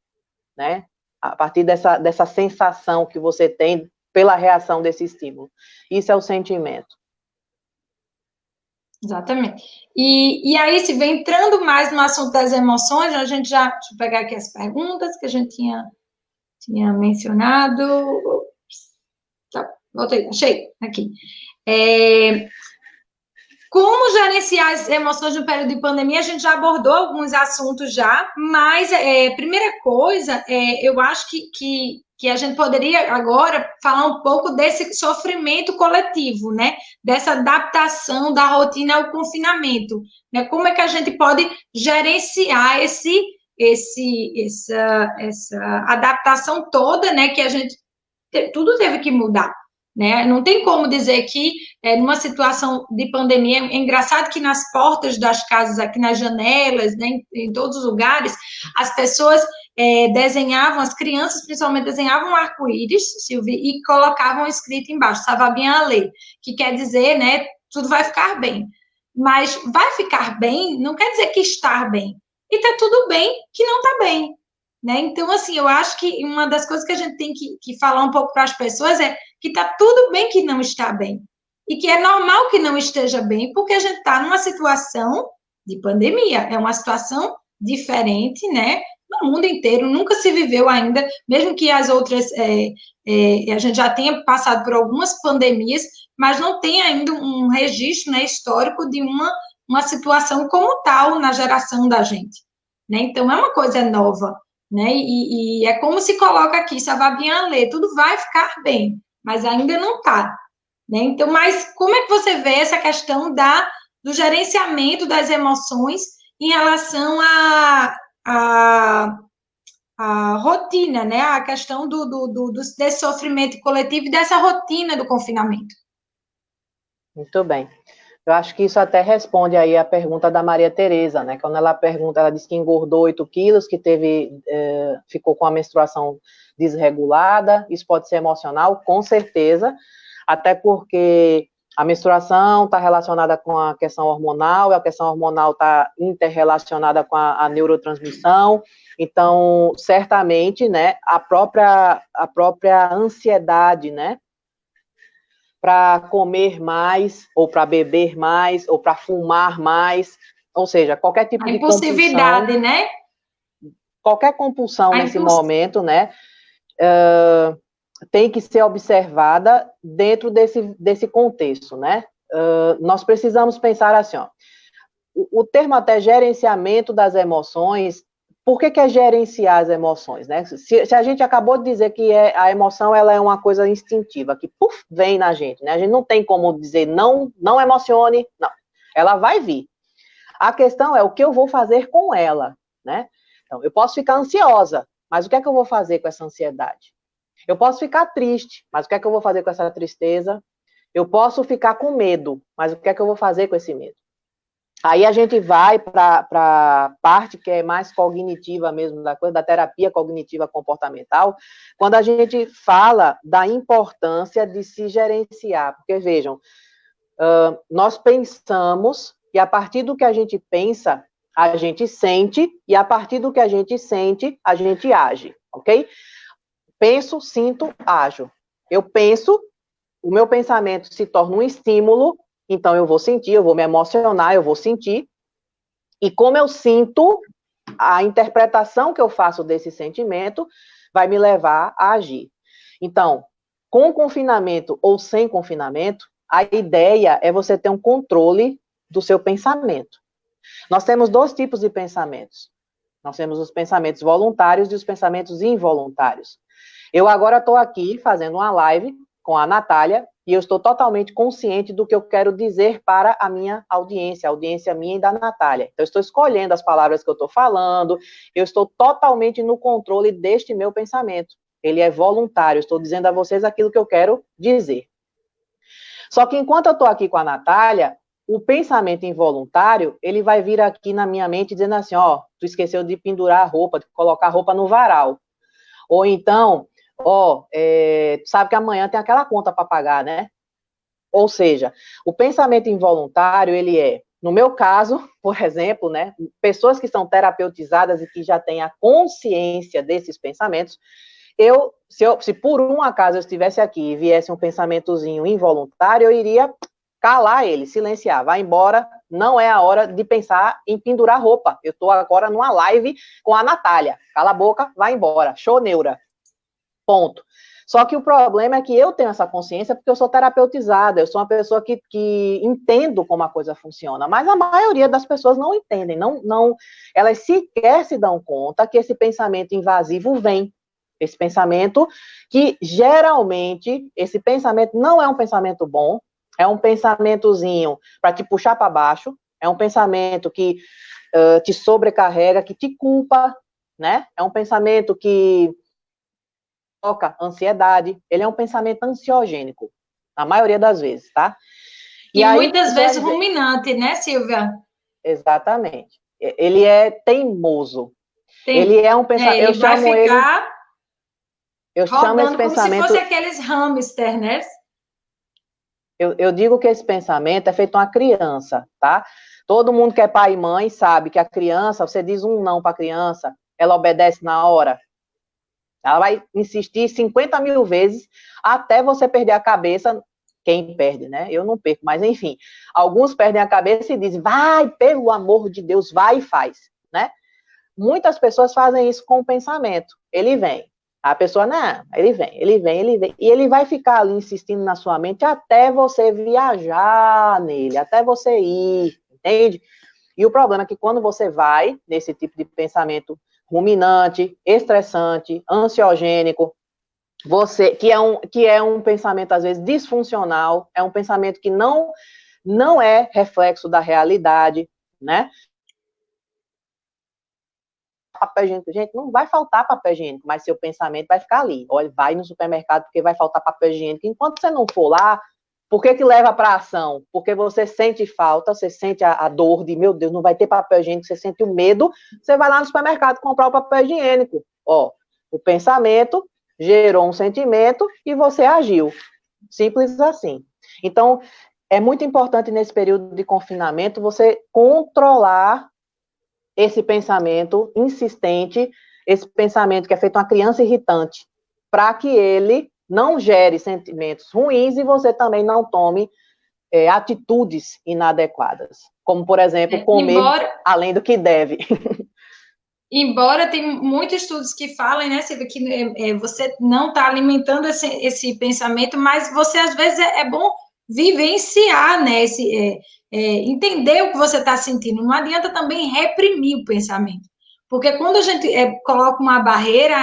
né? A partir dessa sensação que você tem pela reação desse estímulo. Isso é o sentimento. Exatamente. E aí, se vem entrando mais no assunto das emoções, a gente já... Deixa eu pegar aqui as perguntas que a gente tinha mencionado. Tá, voltei, achei aqui. Como gerenciar as emoções no período de pandemia? A gente já abordou alguns assuntos já, mas primeira coisa, eu acho que a gente poderia agora falar um pouco desse sofrimento coletivo, né? Dessa adaptação da rotina ao confinamento, né? Como é que a gente pode gerenciar essa adaptação toda, né? Que a gente tudo teve que mudar, né? Não tem como dizer que, numa situação de pandemia, é engraçado que nas portas das casas, aqui nas janelas, né, em todos os lugares, as pessoas desenhavam, as crianças principalmente desenhavam um arco-íris, Silvia, e colocavam escrito embaixo, ça va bien aller, que quer dizer, né, tudo vai ficar bem. Mas vai ficar bem não quer dizer que está bem. E está tudo bem que não está bem. Né? Então, assim, eu acho que uma das coisas que a gente tem que falar um pouco para as pessoas é que está tudo bem que não está bem. E que é normal que não esteja bem, porque a gente está numa situação de pandemia. É uma situação diferente, né? No mundo inteiro, nunca se viveu ainda, mesmo que as outras, a gente já tenha passado por algumas pandemias, mas não tem ainda um registro, né, histórico de uma situação como tal na geração da gente. Né? Então, é uma coisa nova. Né? E é como se coloca aqui, ça va bien aller, tudo vai ficar bem, mas ainda não está. Né? Então, mas como é que você vê essa questão do gerenciamento das emoções em relação à rotina, né? A questão desse sofrimento coletivo e dessa rotina do confinamento? Muito bem. Eu acho que isso até responde aí a pergunta da Maria Tereza, né? Quando ela pergunta, ela disse que engordou 8 quilos, que ficou com a menstruação desregulada. Isso pode ser emocional, com certeza, até porque a menstruação está relacionada com a questão hormonal, e a questão hormonal está interrelacionada com a neurotransmissão. Então, certamente, né, a própria ansiedade, né, para comer mais, ou para beber mais, ou para fumar mais, ou seja, qualquer tipo de compulsão. A impulsividade, né? Qualquer compulsão nesse momento, né, tem que ser observada dentro desse contexto, né? Nós precisamos pensar assim, ó, o termo até gerenciamento das emoções. Por que é gerenciar as emoções, né? Se a gente acabou de dizer que a emoção ela é uma coisa instintiva, que vem na gente, né? A gente não tem como dizer não emocione, não. Ela vai vir. A questão é o que eu vou fazer com ela, né? Então, eu posso ficar ansiosa, mas o que é que eu vou fazer com essa ansiedade? Eu posso ficar triste, mas o que é que eu vou fazer com essa tristeza? Eu posso ficar com medo, mas o que é que eu vou fazer com esse medo? Aí a gente vai para a parte que é mais cognitiva mesmo, da coisa da terapia cognitiva comportamental, quando a gente fala da importância de se gerenciar. Porque, vejam, nós pensamos, e a partir do que a gente pensa, a gente sente, e a partir do que a gente sente, a gente age, ok? Penso, sinto, ajo. Eu penso, o meu pensamento se torna um estímulo, então eu vou sentir, eu vou me emocionar, eu vou sentir, e como eu sinto, a interpretação que eu faço desse sentimento vai me levar a agir. Então, com confinamento ou sem confinamento, a ideia é você ter um controle do seu pensamento. Nós temos 2 tipos de pensamentos. Nós temos os pensamentos voluntários e os pensamentos involuntários. Eu agora estou aqui fazendo uma live com a Natália, e eu estou totalmente consciente do que eu quero dizer para a minha audiência, a audiência minha e da Natália. Então, eu estou escolhendo as palavras que eu estou falando, eu estou totalmente no controle deste meu pensamento. Ele é voluntário, eu estou dizendo a vocês aquilo que eu quero dizer. Só que enquanto eu estou aqui com a Natália, o pensamento involuntário, ele vai vir aqui na minha mente dizendo assim, ó, tu esqueceu de pendurar a roupa, de colocar a roupa no varal. Ou então, tu sabe que amanhã tem aquela conta para pagar, né? Ou seja, o pensamento involuntário, ele é, No meu caso, por exemplo, né, pessoas que são terapeutizadas e que já têm a consciência desses pensamentos, se por um acaso eu estivesse aqui e viesse um pensamentozinho involuntário, eu iria calar ele, silenciar, vai embora, não é a hora de pensar em pendurar roupa. Eu estou agora numa live com a Natália. Cala a boca, vai embora. Show neura. Ponto. Só que o problema é que eu tenho essa consciência porque eu sou terapeutizada, eu sou uma pessoa que entendo como a coisa funciona, mas a maioria das pessoas não entendem, elas sequer se dão conta que esse pensamento invasivo vem. Esse pensamento que, geralmente, esse pensamento não é um pensamento bom, é um pensamentozinho para te puxar para baixo, é um pensamento que te sobrecarrega, que te culpa, né? É um pensamento que toca ansiedade, ele é um pensamento ansiogênico, na maioria das vezes, tá? E aí, muitas vezes ruminante, né, Silvia? Exatamente. Ele é teimoso. Ele é um pensamento... eu chamo ele... Eu chamo esse pensamento... como se fosse aqueles hamster, né? Eu digo que esse pensamento é feito uma criança, tá? Todo mundo que é pai e mãe sabe que a criança, você diz um não para a criança, ela obedece na hora. Ela vai insistir 50 mil vezes até você perder a cabeça. Quem perde, né? Eu não perco, mas enfim. Alguns perdem a cabeça e dizem, vai, pelo amor de Deus, vai e faz, né? Muitas pessoas fazem isso com o pensamento. Ele vem. A pessoa, não, ele vem. E ele vai ficar ali insistindo na sua mente até você viajar nele, até você ir, entende? E o problema é que quando você vai nesse tipo de pensamento ruminante, estressante, ansiogênico, que é um pensamento, às vezes, disfuncional, é um pensamento que não é reflexo da realidade, né? Papel higiênico, gente, não vai faltar papel higiênico, mas seu pensamento vai ficar ali. Olha, vai no supermercado porque vai faltar papel higiênico. Enquanto você não for lá, por que leva para ação? Porque você sente falta, você sente a dor de, meu Deus, não vai ter papel higiênico, você sente o medo, você vai lá no supermercado comprar o papel higiênico. Ó, o pensamento gerou um sentimento e você agiu. Simples assim. Então, é muito importante nesse período de confinamento você controlar esse pensamento insistente, esse pensamento que é feito uma criança irritante, para que ele não gere sentimentos ruins e você também não tome atitudes inadequadas, como, por exemplo, comer além do que deve. Embora tem muitos estudos que falam, né, Silvia, que você não está alimentando esse pensamento, mas você, às vezes, é bom vivenciar, né, entender o que você está sentindo. Não adianta também reprimir o pensamento. Porque quando a gente coloca uma barreira,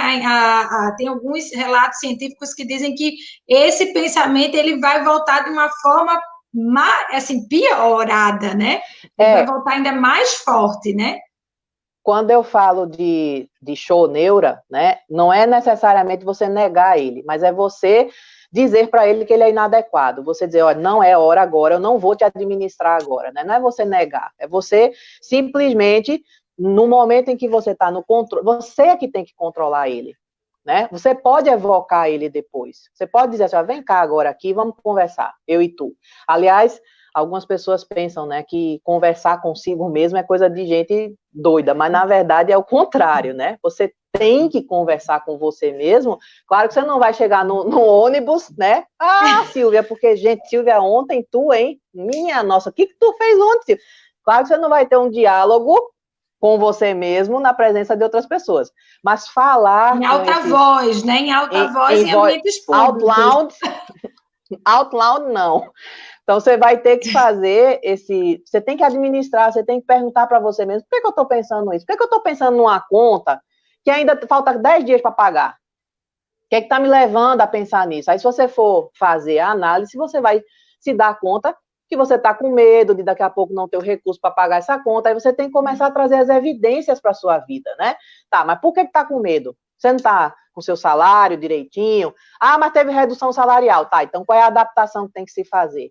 tem alguns relatos científicos que dizem que esse pensamento ele vai voltar de uma forma assim, piorada, né? Ele vai voltar ainda mais forte, né? Quando eu falo de show neura, né, não é necessariamente você negar ele, mas é você dizer para ele que ele é inadequado. Você dizer, olha, não é hora agora, eu não vou te administrar agora, né? Não é você negar, é você simplesmente, no momento em que você está no controle, você é que tem que controlar ele, né? Você pode evocar ele depois. Você pode dizer assim, ó, vem cá agora aqui, vamos conversar, eu e tu. Aliás, algumas pessoas pensam, né, que conversar consigo mesmo é coisa de gente doida, mas na verdade é o contrário, né? Você tem que conversar com você mesmo. Claro que você não vai chegar no ônibus, né? Ah, Silvia, porque, gente, Silvia, ontem tu, hein? Minha nossa, o que tu fez ontem, Silvia? Claro que você não vai ter um diálogo com você mesmo na presença de outras pessoas. Mas falar... Em alta voz, né? Em alta voz em ambientes públicos. Out loud, não. Então, você vai ter que fazer você tem que administrar, você tem que perguntar para você mesmo, por que eu estou pensando isso? Por que eu estou pensando numa conta que ainda falta 10 dias para pagar? O que é que está me levando a pensar nisso? Aí, se você for fazer a análise, você vai se dar conta que você está com medo de daqui a pouco não ter o recurso para pagar essa conta, aí você tem que começar a trazer as evidências para a sua vida, né? Tá, mas por que está com medo? Você não está com seu salário direitinho? Ah, mas teve redução salarial. Tá, então qual é a adaptação que tem que se fazer?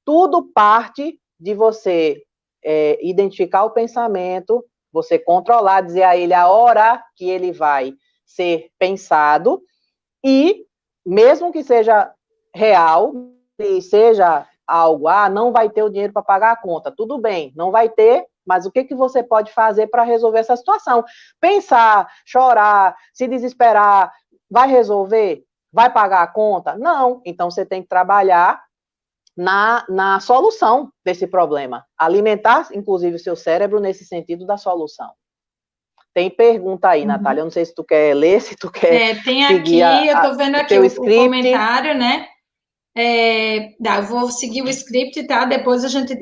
Tudo parte de você identificar o pensamento, você controlar, dizer a ele a hora que ele vai ser pensado, e mesmo que seja real, e seja algo, não vai ter o dinheiro para pagar a conta, tudo bem, não vai ter, mas o que você pode fazer para resolver essa situação? Pensar, chorar, se desesperar, vai resolver? Vai pagar a conta? Não, então você tem que trabalhar na solução desse problema, alimentar, inclusive, o seu cérebro nesse sentido da solução. Tem pergunta aí, Natália, eu não sei se tu quer ler, se tu quer tem seguir aqui, eu tô vendo o aqui teu o script. comentário, né? Eu vou seguir o script, tá? Depois a gente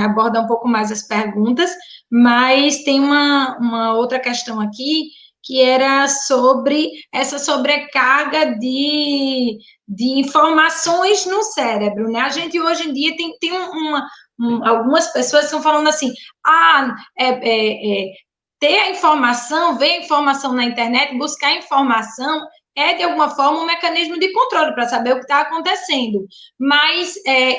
aborda um pouco mais as perguntas, mas tem uma outra questão aqui que era sobre essa sobrecarga de informações no cérebro, né? A gente hoje em dia tem algumas pessoas que estão falando assim, ter a informação, ver a informação na internet, buscar informação de alguma forma, um mecanismo de controle para saber o que está acontecendo. Mas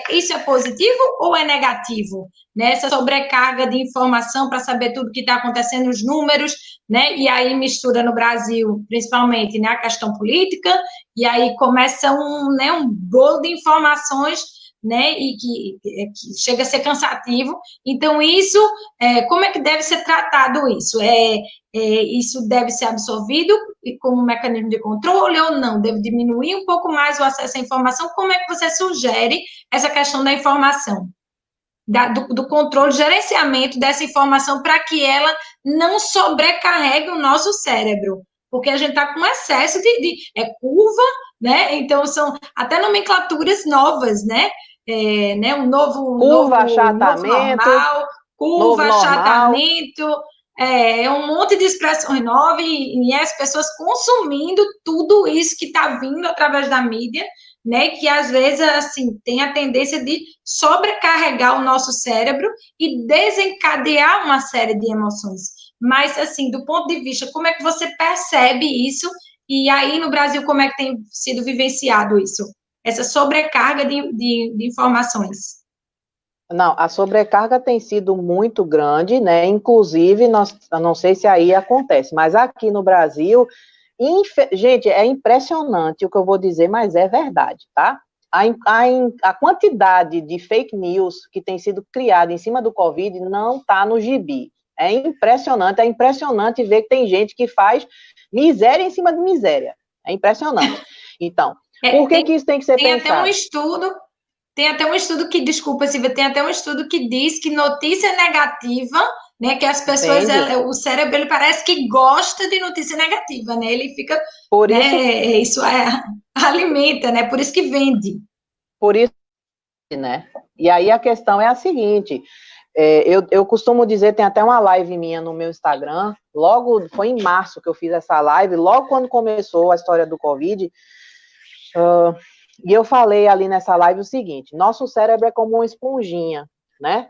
isso é positivo ou é negativo? Né? Essa sobrecarga de informação para saber tudo o que está acontecendo, os números, né? E aí mistura no Brasil, principalmente, né, a questão política, e aí começa um bolo de informações, né, e que chega a ser cansativo. Então, isso, como é que deve ser tratado isso? Isso deve ser absorvido como um mecanismo de controle ou não? Deve diminuir um pouco mais o acesso à informação? Como é que você sugere essa questão da informação? Do controle, gerenciamento dessa informação para que ela não sobrecarregue o nosso cérebro, porque a gente está com excesso de curva, né? Então, são até nomenclaturas novas, né? Um Curva, achatamento, normal, curva, novo achatamento, um monte de expressões novas e as pessoas consumindo tudo isso que está vindo através da mídia, né, que às vezes, assim, tem a tendência de sobrecarregar o nosso cérebro e desencadear uma série de emoções. Mas, assim, do ponto de vista, como é que você percebe isso? E aí, no Brasil, como é que tem sido vivenciado isso? Essa sobrecarga de informações. Não, a sobrecarga tem sido muito grande, né? Inclusive, eu não sei se aí acontece, mas aqui no Brasil, gente, é impressionante o que eu vou dizer, mas é verdade, tá? A quantidade de fake news que tem sido criada em cima do Covid não está no gibi. É impressionante ver que tem gente que faz miséria em cima de miséria. É impressionante. Então, por que isso tem que ser pensado? Tem até um estudo que, desculpa, Silvia, tem até um estudo que diz que notícia negativa, né, que as pessoas, o cérebro, ele parece que gosta de notícia negativa, né, ele fica, por isso alimenta, né, por isso que vende. Por isso, né, e aí a questão é a seguinte, eu costumo dizer, tem até uma live minha no meu Instagram, foi em março que eu fiz essa live, logo quando começou a história do Covid, e eu falei ali nessa live o seguinte, nosso cérebro é como uma esponjinha, né?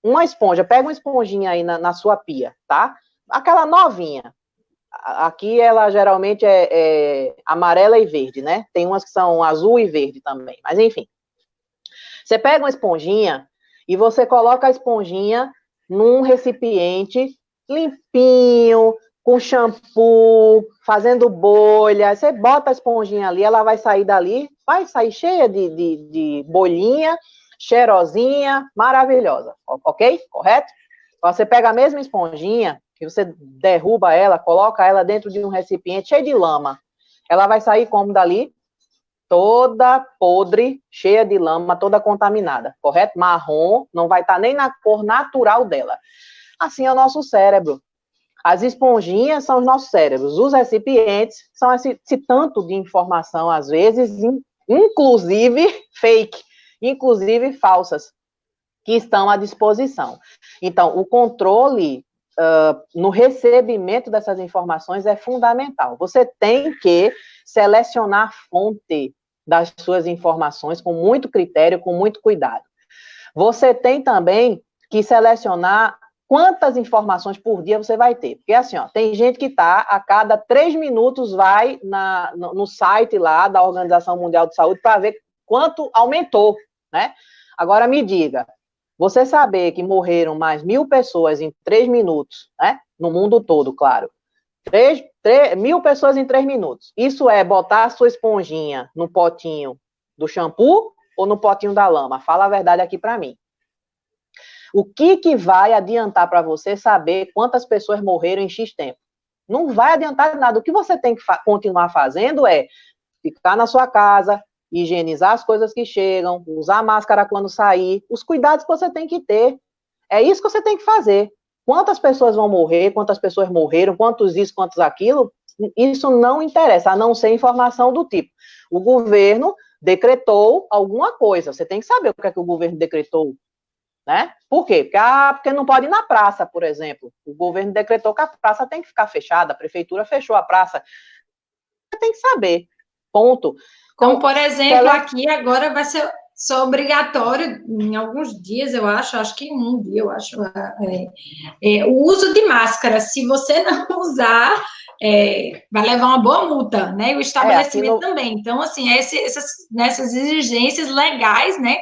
Uma esponja, pega uma esponjinha aí na sua pia, tá? Aquela novinha. Aqui ela geralmente é amarela e verde, né? Tem umas que são azul e verde também, mas enfim. Você pega uma esponjinha e você coloca a esponjinha num recipiente limpinho, com shampoo, fazendo bolha, você bota a esponjinha ali, ela vai sair dali, vai sair cheia de bolhinha, cheirosinha, maravilhosa, ok? Correto? Você pega a mesma esponjinha, que você derruba ela, coloca ela dentro de um recipiente cheio de lama, ela vai sair como dali? Toda podre, cheia de lama, toda contaminada, correto? Marrom, não vai estar nem na cor natural dela. Assim é o nosso cérebro. As esponjinhas são os nossos cérebros, os recipientes são esse tanto de informação, às vezes, inclusive fake, inclusive falsas, que estão à disposição. Então, o controle no recebimento dessas informações é fundamental. Você tem que selecionar a fonte das suas informações com muito critério, com muito cuidado. Você tem também que selecionar quantas informações por dia você vai ter. Porque assim, tem gente que a cada 3 minutos vai no site lá da Organização Mundial de Saúde para ver quanto aumentou, né? Agora me diga, você saber que morreram mais 1.000 pessoas em 3 minutos, né? No mundo todo, claro. 1.000 pessoas em 3 minutos. Isso é botar a sua esponjinha no potinho do shampoo ou no potinho da lama? Fala a verdade aqui para mim. O que vai adiantar para você saber quantas pessoas morreram em X tempo? Não vai adiantar nada. O que você tem que continuar fazendo é ficar na sua casa, higienizar as coisas que chegam, usar máscara quando sair, os cuidados que você tem que ter. É isso que você tem que fazer. Quantas pessoas vão morrer, quantas pessoas morreram, quantos isso, quantos aquilo, isso não interessa, a não ser informação do tipo. O governo decretou alguma coisa, você tem que saber o que é que o governo decretou, né? Por quê? Porque não pode ir na praça, por exemplo. O governo decretou que a praça tem que ficar fechada, a prefeitura fechou a praça. Você tem que saber, ponto. Como, por exemplo, aqui agora vai ser obrigatório, em alguns dias, eu acho que em um dia, eu acho, o uso de máscara. Se você não usar, vai levar uma boa multa, né? E o estabelecimento também. Então, assim, nessas exigências legais, né?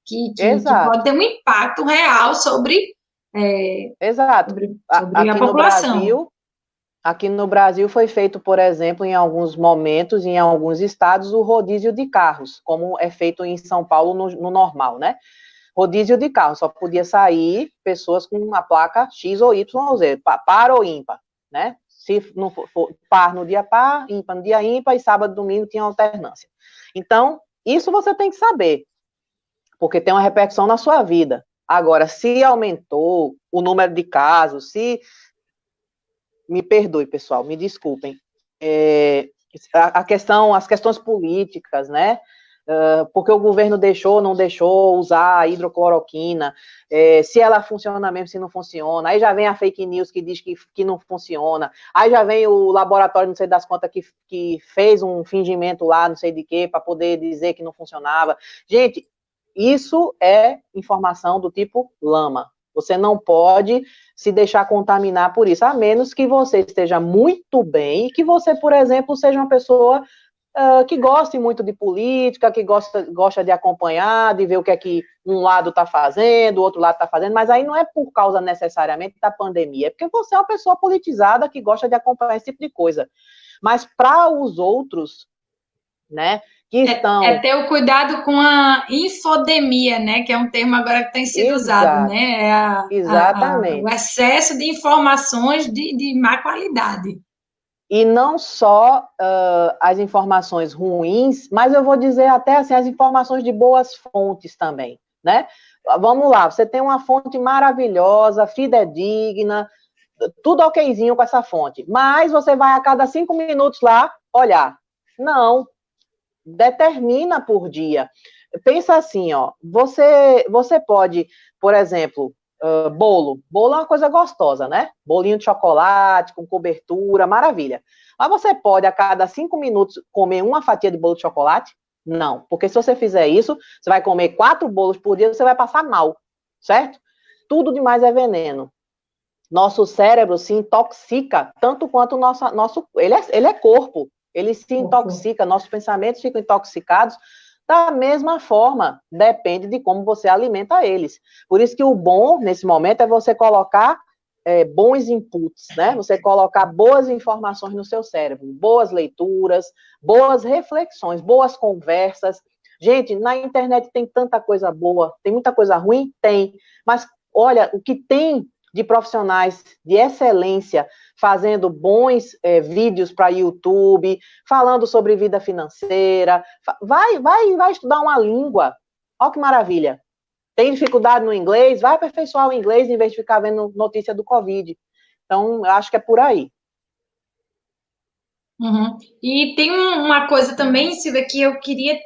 Que pode ter um impacto real sobre, Exato. sobre a população. Aqui no Brasil foi feito, por exemplo, em alguns momentos, em alguns estados, o rodízio de carros, como é feito em São Paulo no normal, né? Rodízio de carros, só podia sair pessoas com uma placa X ou Y ou Z, par ou ímpar, né? Se não for par no dia par, ímpar no dia ímpar, e sábado e domingo tinha alternância. Então, isso você tem que saber, porque tem uma repercussão na sua vida. Agora, se aumentou o número de casos, me perdoe, pessoal, me desculpem. As questões políticas, né? Porque o governo deixou, não deixou usar a hidrocloroquina, se ela funciona mesmo, se não funciona. Aí já vem a fake news que diz que não funciona. Aí já vem o laboratório, não sei das quantas, que fez um fingimento lá, não sei de quê, para poder dizer que não funcionava. Gente, isso é informação do tipo lama. Você não pode se deixar contaminar por isso, a menos que você esteja muito bem e que você, por exemplo, seja uma pessoa que goste muito de política, que gosta de acompanhar, de ver o que é que um lado está fazendo, o outro lado está fazendo, mas aí não é por causa necessariamente da pandemia, é porque você é uma pessoa politizada que gosta de acompanhar esse tipo de coisa. Mas para os outros, né, que estão... ter o cuidado com a infodemia, né, que é um termo agora que tem sido usado, né, exatamente. O excesso de informações de má qualidade. E não só as informações ruins, mas eu vou dizer até assim, as informações de boas fontes também, né? Vamos lá, você tem uma fonte maravilhosa, fidedigna, tudo okzinho com essa fonte, mas você vai a cada 5 minutos lá olhar. Não, determina por dia. Pensa assim, ó, você pode, por exemplo, bolo é uma coisa gostosa, né? Bolinho de chocolate, com cobertura, maravilha. Mas você pode, a cada 5 minutos, comer uma fatia de bolo de chocolate? Não, porque se você fizer isso, você vai comer 4 bolos por dia, você vai passar mal, certo? Tudo demais é veneno. Nosso cérebro se intoxica tanto quanto o nosso ele é corpo. Ele se intoxica, nossos pensamentos ficam intoxicados da mesma forma, depende de como você alimenta eles. Por isso que o bom, nesse momento, é você colocar bons inputs, né? Você colocar boas informações no seu cérebro, boas leituras, boas reflexões, boas conversas. Gente, na internet tem tanta coisa boa, tem muita coisa ruim? Tem, mas olha, o que tem de profissionais de excelência fazendo bons vídeos para YouTube, falando sobre vida financeira, vai estudar uma língua, olha que maravilha. Tem dificuldade no inglês? Vai aperfeiçoar o inglês em vez de ficar vendo notícia do Covid. Então, eu acho que é por aí. Uhum. E tem uma coisa também, Silvia, que eu queria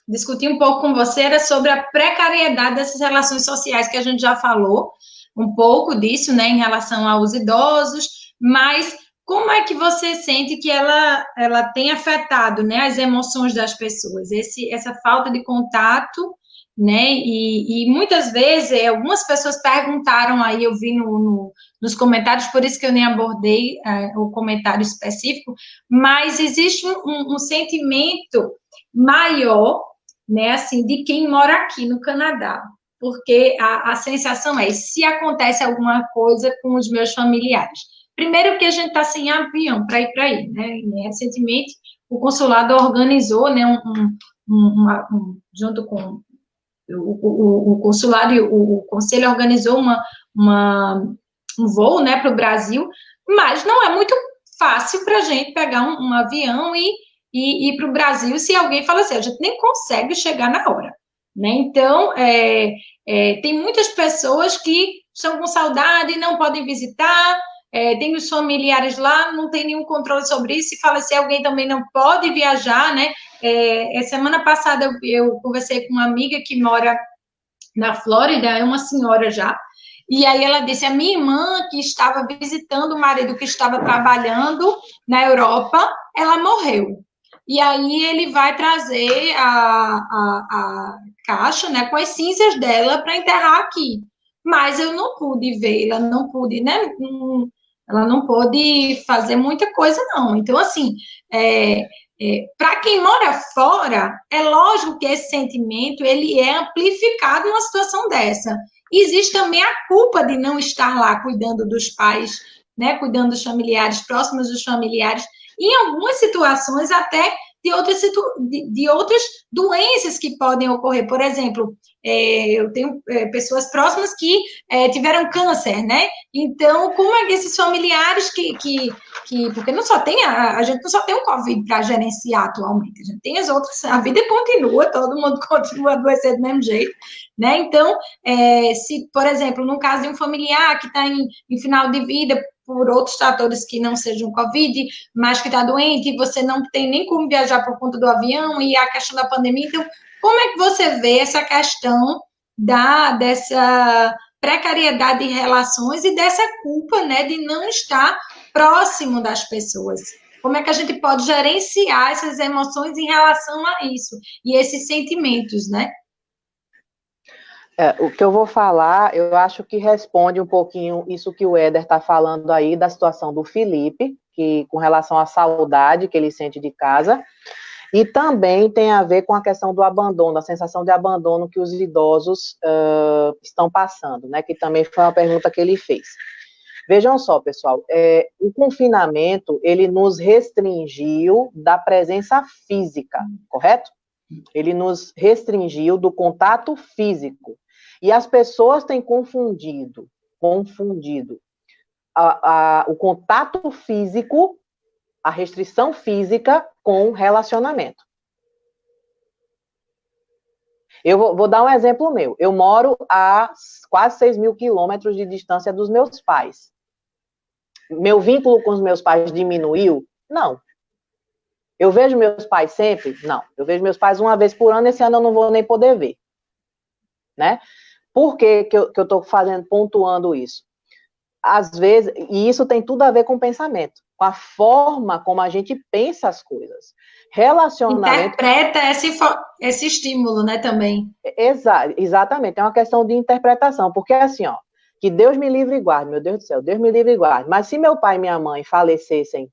discutir um pouco com você, era sobre a precariedade dessas relações sociais, que a gente já falou um pouco disso, né, em relação aos idosos, mas como é que você sente que ela tem afetado, né, as emoções das pessoas, essa falta de contato, né, e muitas vezes, algumas pessoas perguntaram aí, eu vi nos comentários, por isso que eu nem abordei o comentário específico, mas existe um sentimento maior, né, assim, de quem mora aqui no Canadá, porque a sensação é, se acontece alguma coisa com os meus familiares, primeiro que a gente está sem avião para ir para aí, né, e recentemente o consulado organizou, né, junto com o consulado e o conselho organizou um voo, né, para o Brasil, mas não é muito fácil para a gente pegar um avião e ir para o Brasil se alguém fala assim, a gente nem consegue chegar na hora, né? Então, tem muitas pessoas que estão com saudade e não podem visitar, tem os familiares lá, não tem nenhum controle sobre isso, e fala se alguém também não pode viajar, né? Semana passada eu conversei com uma amiga que mora na Flórida, é uma senhora já, e aí ela disse, a minha irmã que estava visitando o marido que estava trabalhando na Europa, ela morreu. E aí ele vai trazer a caixa, né, com as cinzas dela para enterrar aqui. Mas eu não pude vê-la, não pude, né? Ela não pôde fazer muita coisa, não. Então, assim, para quem mora fora, é lógico que esse sentimento ele é amplificado numa situação dessa. Existe também a culpa de não estar lá cuidando dos pais, né, cuidando dos familiares, próximos dos familiares, e em algumas situações até de outras doenças que podem ocorrer. Por exemplo, eu tenho pessoas próximas que tiveram câncer, né? Então, como é que esses familiares porque não só tem a gente não só tem o Covid para gerenciar atualmente, a gente tem as outras, a vida continua, todo mundo continua adoecendo do mesmo jeito, né? Então, se, por exemplo, no caso de um familiar que está em final de vida por outros fatores que não sejam Covid, mas que está doente e você não tem nem como viajar por conta do avião e a questão da pandemia, então, como é que você vê essa questão dessa precariedade de relações e dessa culpa, né, de não estar próximo das pessoas? Como é que a gente pode gerenciar essas emoções em relação a isso e esses sentimentos, né? O que eu vou falar, eu acho que responde um pouquinho isso que o Éder está falando aí, da situação do Felipe, que com relação à saudade que ele sente de casa, e também tem a ver com a questão do abandono, a sensação de abandono que os idosos estão passando, né, que também foi uma pergunta que ele fez. Vejam só, pessoal, o confinamento, ele nos restringiu da presença física, correto? Ele nos restringiu do contato físico. E as pessoas têm confundido o contato físico, a restrição física com relacionamento. Eu vou dar um exemplo meu. Eu moro a quase 6.000 quilômetros de distância dos meus pais. Meu vínculo com os meus pais diminuiu? Não. Eu vejo meus pais sempre? Não. Eu vejo meus pais uma vez por ano, esse ano eu não vou nem poder ver. Né? Por que eu estou pontuando isso? Às vezes, e isso tem tudo a ver com o pensamento, com a forma como a gente pensa as coisas. Relacionamento... Interpreta esse estímulo, né, também. Exatamente, é uma questão de interpretação, porque é assim, ó, que Deus me livre e guarde, meu Deus do céu, Deus me livre e guarde, mas se meu pai e minha mãe falecessem,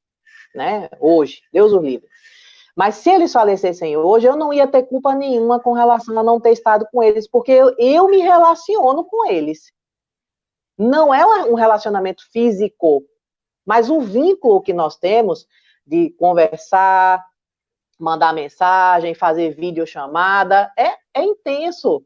né, hoje, Deus os livre, mas se eles falecessem hoje, eu não ia ter culpa nenhuma com relação a não ter estado com eles, porque eu me relaciono com eles. Não é um relacionamento físico, mas o vínculo que nós temos de conversar, mandar mensagem, fazer videochamada, é intenso.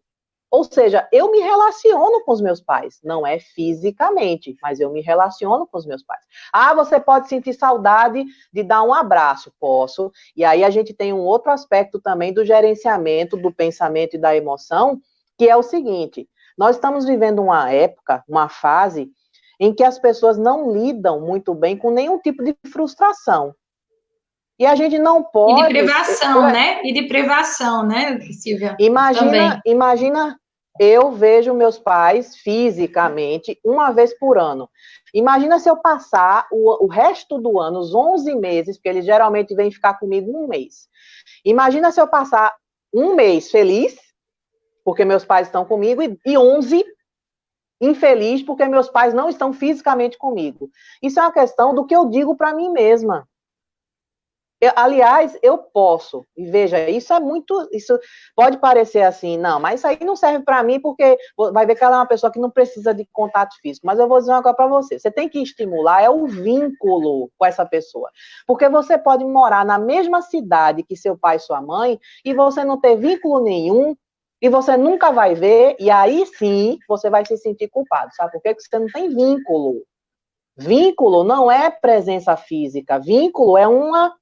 Ou seja, eu me relaciono com os meus pais. Não é fisicamente, mas eu me relaciono com os meus pais. Ah, você pode sentir saudade de dar um abraço? Posso. E aí a gente tem um outro aspecto também do gerenciamento do pensamento e da emoção, que é o seguinte: nós estamos vivendo uma época, uma fase, em que as pessoas não lidam muito bem com nenhum tipo de frustração. E a gente não pode... E de privação, né? E de privação, né, Silvia? Imagina, eu vejo meus pais fisicamente uma vez por ano. Imagina se eu passar o resto do ano, os 11 meses, porque eles geralmente vêm ficar comigo um mês. Imagina se eu passar um mês feliz, porque meus pais estão comigo, e 11 infeliz, porque meus pais não estão fisicamente comigo. Isso é uma questão do que eu digo para mim mesma. Aliás, eu posso, e veja, isso pode parecer assim, não, mas isso aí não serve para mim, porque vai ver que ela é uma pessoa que não precisa de contato físico, mas eu vou dizer uma coisa para você tem que estimular, é o vínculo com essa pessoa, porque você pode morar na mesma cidade que seu pai e sua mãe, e você não ter vínculo nenhum, e você nunca vai ver, e aí sim, você vai se sentir culpado, sabe por quê? Porque você não tem vínculo. Vínculo não é presença física, vínculo é uma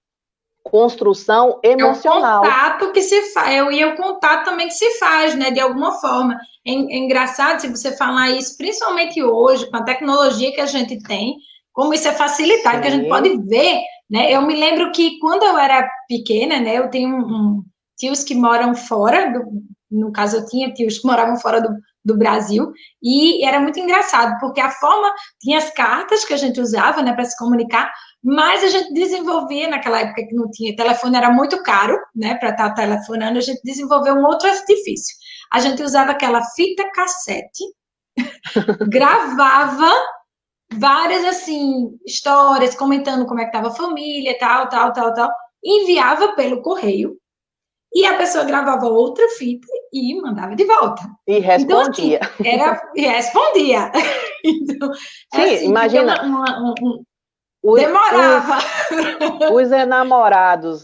construção É o emocional. contato que se faz, e é o contato também que se faz, né, de alguma forma. É engraçado se você falar isso, principalmente hoje, com a tecnologia que a gente tem, como isso é facilitado, que a gente pode ver, né? Eu me lembro que quando eu era pequena, né, eu tenho tios que moram fora, no caso eu tinha tios que moravam fora do Brasil, e era muito engraçado, porque a forma, tinha as cartas que a gente usava, né, para se comunicar, mas a gente desenvolvia, naquela época que não tinha telefone, era muito caro, né, para estar telefonando, a gente desenvolveu um outro artifício. A gente usava aquela fita cassete, gravava várias, assim, histórias, comentando como é que estava a família, tal, enviava pelo correio, e a pessoa gravava outra fita e mandava de volta. E respondia. Então, assim, e respondia. Então, sim, assim, imagina. Demorava.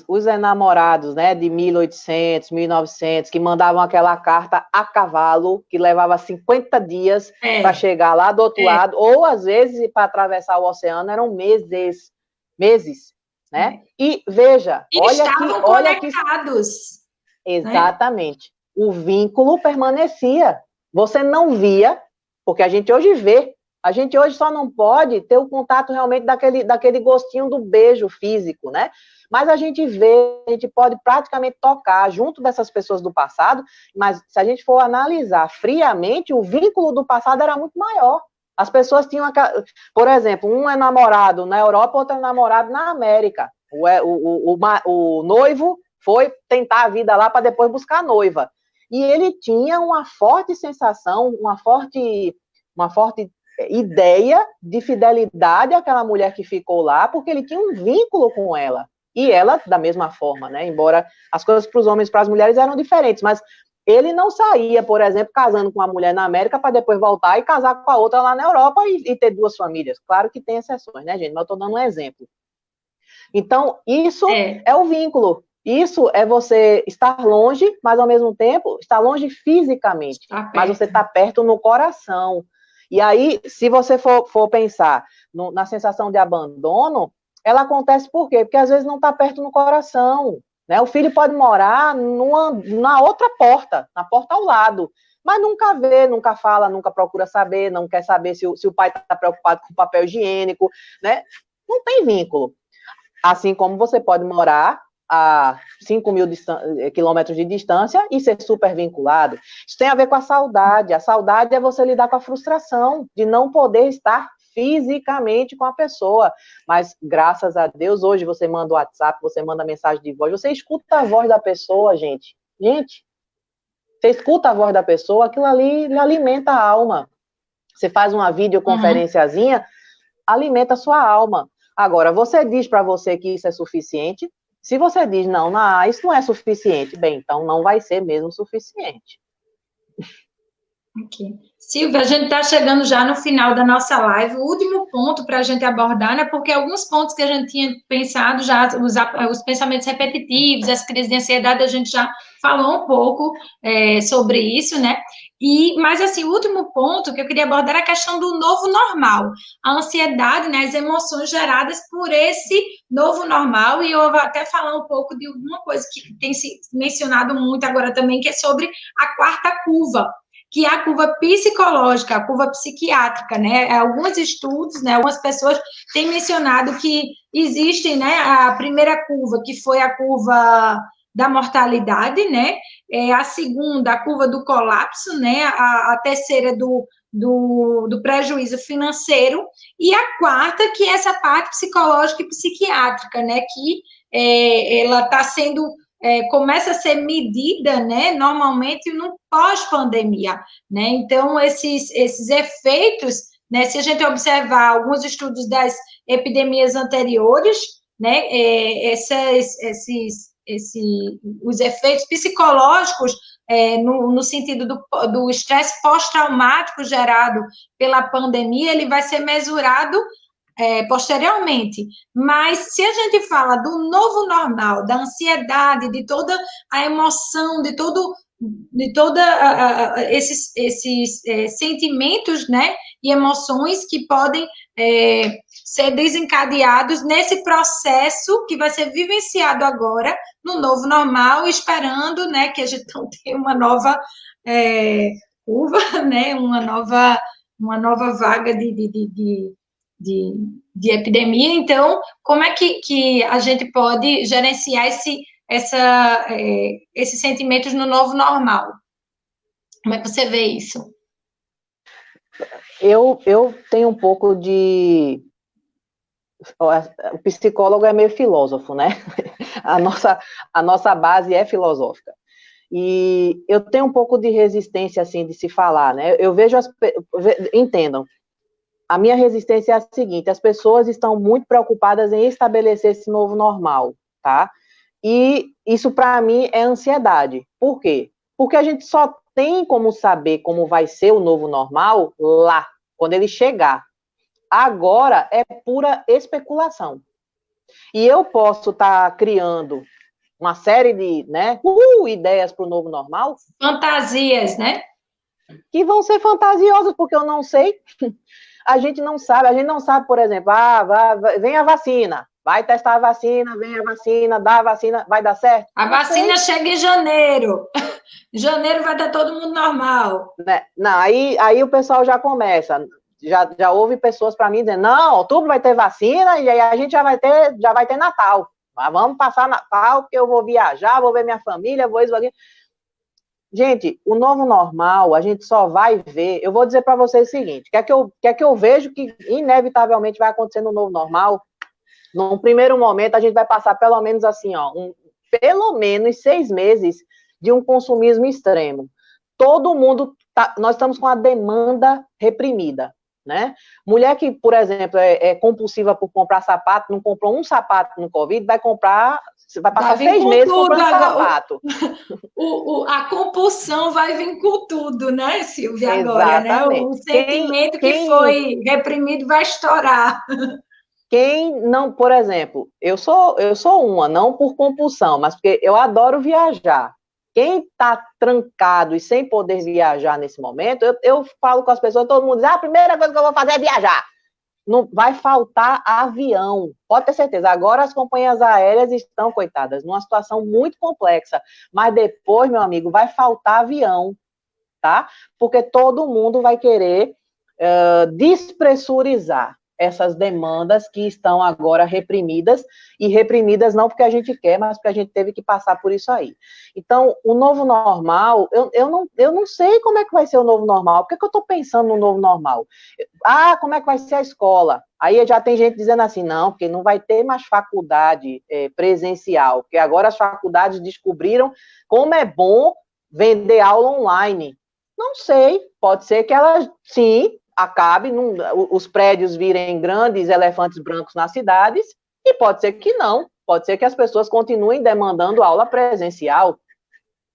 Os enamorados, né, de 1800, 1900, que mandavam aquela carta a cavalo, que levava 50 dias para chegar lá do outro lado, ou às vezes para atravessar o oceano eram meses, né? E veja, e olha aqui, olha conectados. Exatamente. Né? O vínculo permanecia. Você não via, porque a gente hoje vê. A gente hoje só não pode ter o contato realmente daquele gostinho do beijo físico, né? Mas a gente vê, a gente pode praticamente tocar junto dessas pessoas do passado, mas se a gente for analisar friamente, o vínculo do passado era muito maior. As pessoas tinham, por exemplo, um é namorado na Europa, outro é namorado na América. O noivo foi tentar a vida lá para depois buscar a noiva. E ele tinha uma forte sensação, uma forte ideia de fidelidade àquela mulher que ficou lá, porque ele tinha um vínculo com ela. E ela, da mesma forma, né? Embora as coisas para os homens e para as mulheres eram diferentes, mas ele não saía, por exemplo, casando com uma mulher na América para depois voltar e casar com a outra lá na Europa e ter duas famílias. Claro que tem exceções, né, gente? Mas eu estou dando um exemplo. Então, isso é o vínculo. Isso é você estar longe, mas ao mesmo tempo estar longe fisicamente, mas você está perto no coração. E aí, se você for pensar na sensação de abandono, ela acontece por quê? Porque às vezes não está perto no coração. Né? O filho pode morar na outra porta, na porta ao lado, mas nunca vê, nunca fala, nunca procura saber, não quer saber se o pai está preocupado com o papel higiênico, né? Não tem vínculo. Assim como você pode morar a 5 mil quilômetros de distância e ser super vinculado. Isso tem a ver com a saudade. A saudade é você lidar com a frustração de não poder estar fisicamente com a pessoa. Mas, graças a Deus, hoje você manda o WhatsApp, você manda mensagem de voz, você escuta a voz da pessoa, gente. Gente, você escuta a voz da pessoa, aquilo ali alimenta a alma. Você faz uma videoconferenciazinha, alimenta a sua alma. Agora, você diz para você que isso é suficiente? Se você diz, não, isso não é suficiente, bem, então não vai ser mesmo suficiente. Okay. Silvia, a gente está chegando já no final da nossa live. O último ponto para a gente abordar, né? Porque alguns pontos que a gente tinha pensado já, os pensamentos repetitivos, as crises de ansiedade, a gente já falou um pouco sobre isso, né? Mas, assim, o último ponto que eu queria abordar é a questão do novo normal. A ansiedade, né? As emoções geradas por esse novo normal. E eu vou até falar um pouco de alguma coisa que tem se mencionado muito agora também, que é sobre a quarta curva, que é a curva psicológica, a curva psiquiátrica, né? Alguns estudos, né? Algumas pessoas têm mencionado que existe, né? A primeira curva, que foi a curva da mortalidade, né? A segunda, a curva do colapso, né? A terceira do prejuízo financeiro, e a quarta, que é essa parte psicológica e psiquiátrica, né? Que ela está sendo começa a ser medida, né, normalmente no pós-pandemia, né, então esses efeitos, né, se a gente observar alguns estudos das epidemias anteriores, né, os efeitos psicológicos no sentido do estresse pós-traumático gerado pela pandemia, ele vai ser mesurado posteriormente. Mas se a gente fala do novo normal, da ansiedade, de toda a emoção, de toda esses sentimentos, né, e emoções que podem ser desencadeados nesse processo que vai ser vivenciado agora no novo normal, esperando, né, que a gente não tenha uma nova curva, né, uma nova vaga de epidemia. Então, como é que a gente pode gerenciar esses sentimentos no novo normal? Como é que você vê isso? Eu tenho um pouco de... O psicólogo é meio filósofo, né? A nossa base é filosófica. E eu tenho um pouco de resistência, assim, de se falar, né? Eu vejo entendam, a minha resistência é a seguinte: as pessoas estão muito preocupadas em estabelecer esse novo normal, tá? E isso, para mim, é ansiedade. Por quê? Porque a gente só tem como saber como vai ser o novo normal lá, quando ele chegar. Agora é pura especulação. E eu posso estar criando uma série de, né, ideias para o novo normal. Fantasias, né? Que vão ser fantasiosas, porque eu não sei. A gente não sabe, por exemplo, vem a vacina, vai testar a vacina, vem a vacina, dá a vacina, vai dar certo? A vacina chega em janeiro. Em janeiro vai dar todo mundo normal. Né? Não, aí o pessoal já começa. Já houve pessoas para mim dizendo, não, outubro vai ter vacina e aí a gente já vai ter Natal. Mas vamos passar Natal, porque eu vou viajar, vou ver minha família, vou isso aqui. Gente, o novo normal, a gente só vai ver. Eu vou dizer para vocês o seguinte: quer que eu vejo que inevitavelmente vai acontecer no novo normal? Num primeiro momento, a gente vai passar pelo menos assim, ó, pelo menos 6 meses de um consumismo extremo. Todo mundo, nós estamos com a demanda reprimida, né? Mulher que, por exemplo, é compulsiva por comprar sapato, não comprou um sapato no Covid, vai passar 6 meses comprando sapato. A compulsão vai vir com tudo, né, Silvia, agora, né? O sentimento que foi reprimido vai estourar. Quem não, por exemplo, eu sou uma, não por compulsão, mas porque eu adoro viajar. Quem está trancado e sem poder viajar nesse momento, eu falo com as pessoas, todo mundo diz, a primeira coisa que eu vou fazer é viajar. Não vai faltar avião, pode ter certeza. Agora as companhias aéreas estão, coitadas, numa situação muito complexa, mas depois, meu amigo, vai faltar avião, tá? Porque todo mundo vai querer despressurizar essas demandas que estão agora reprimidas, e reprimidas não porque a gente quer, mas porque a gente teve que passar por isso aí. Então, o novo normal, eu não sei como é que vai ser o novo normal. Por que eu estou pensando no novo normal? Como é que vai ser a escola? Aí já tem gente dizendo assim, não, porque não vai ter mais faculdade presencial, porque agora as faculdades descobriram como é bom vender aula online. Não sei, pode ser que elas, sim, acabe, os prédios virem grandes elefantes brancos nas cidades, e pode ser que não, pode ser que as pessoas continuem demandando aula presencial,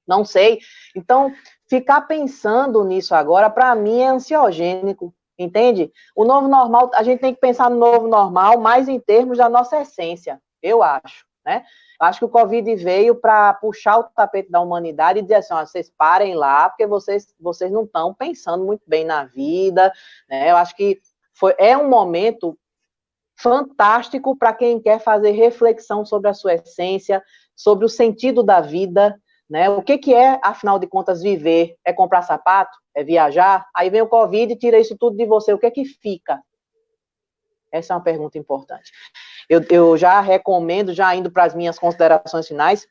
não sei. Então, ficar pensando nisso agora, para mim, é ansiogênico, entende? O novo normal, a gente tem que pensar no novo normal mais em termos da nossa essência, eu acho, né? Eu acho que o Covid veio para puxar o tapete da humanidade e dizer assim, ó, vocês parem lá, porque vocês não estão pensando muito bem na vida, né? Eu acho que é um momento fantástico para quem quer fazer reflexão sobre a sua essência, sobre o sentido da vida, né? O que é, afinal de contas, viver? É comprar sapato? É viajar? Aí vem o Covid e tira isso tudo de você. O que é que fica? Essa é uma pergunta importante. Eu já recomendo, já indo para as minhas considerações finais,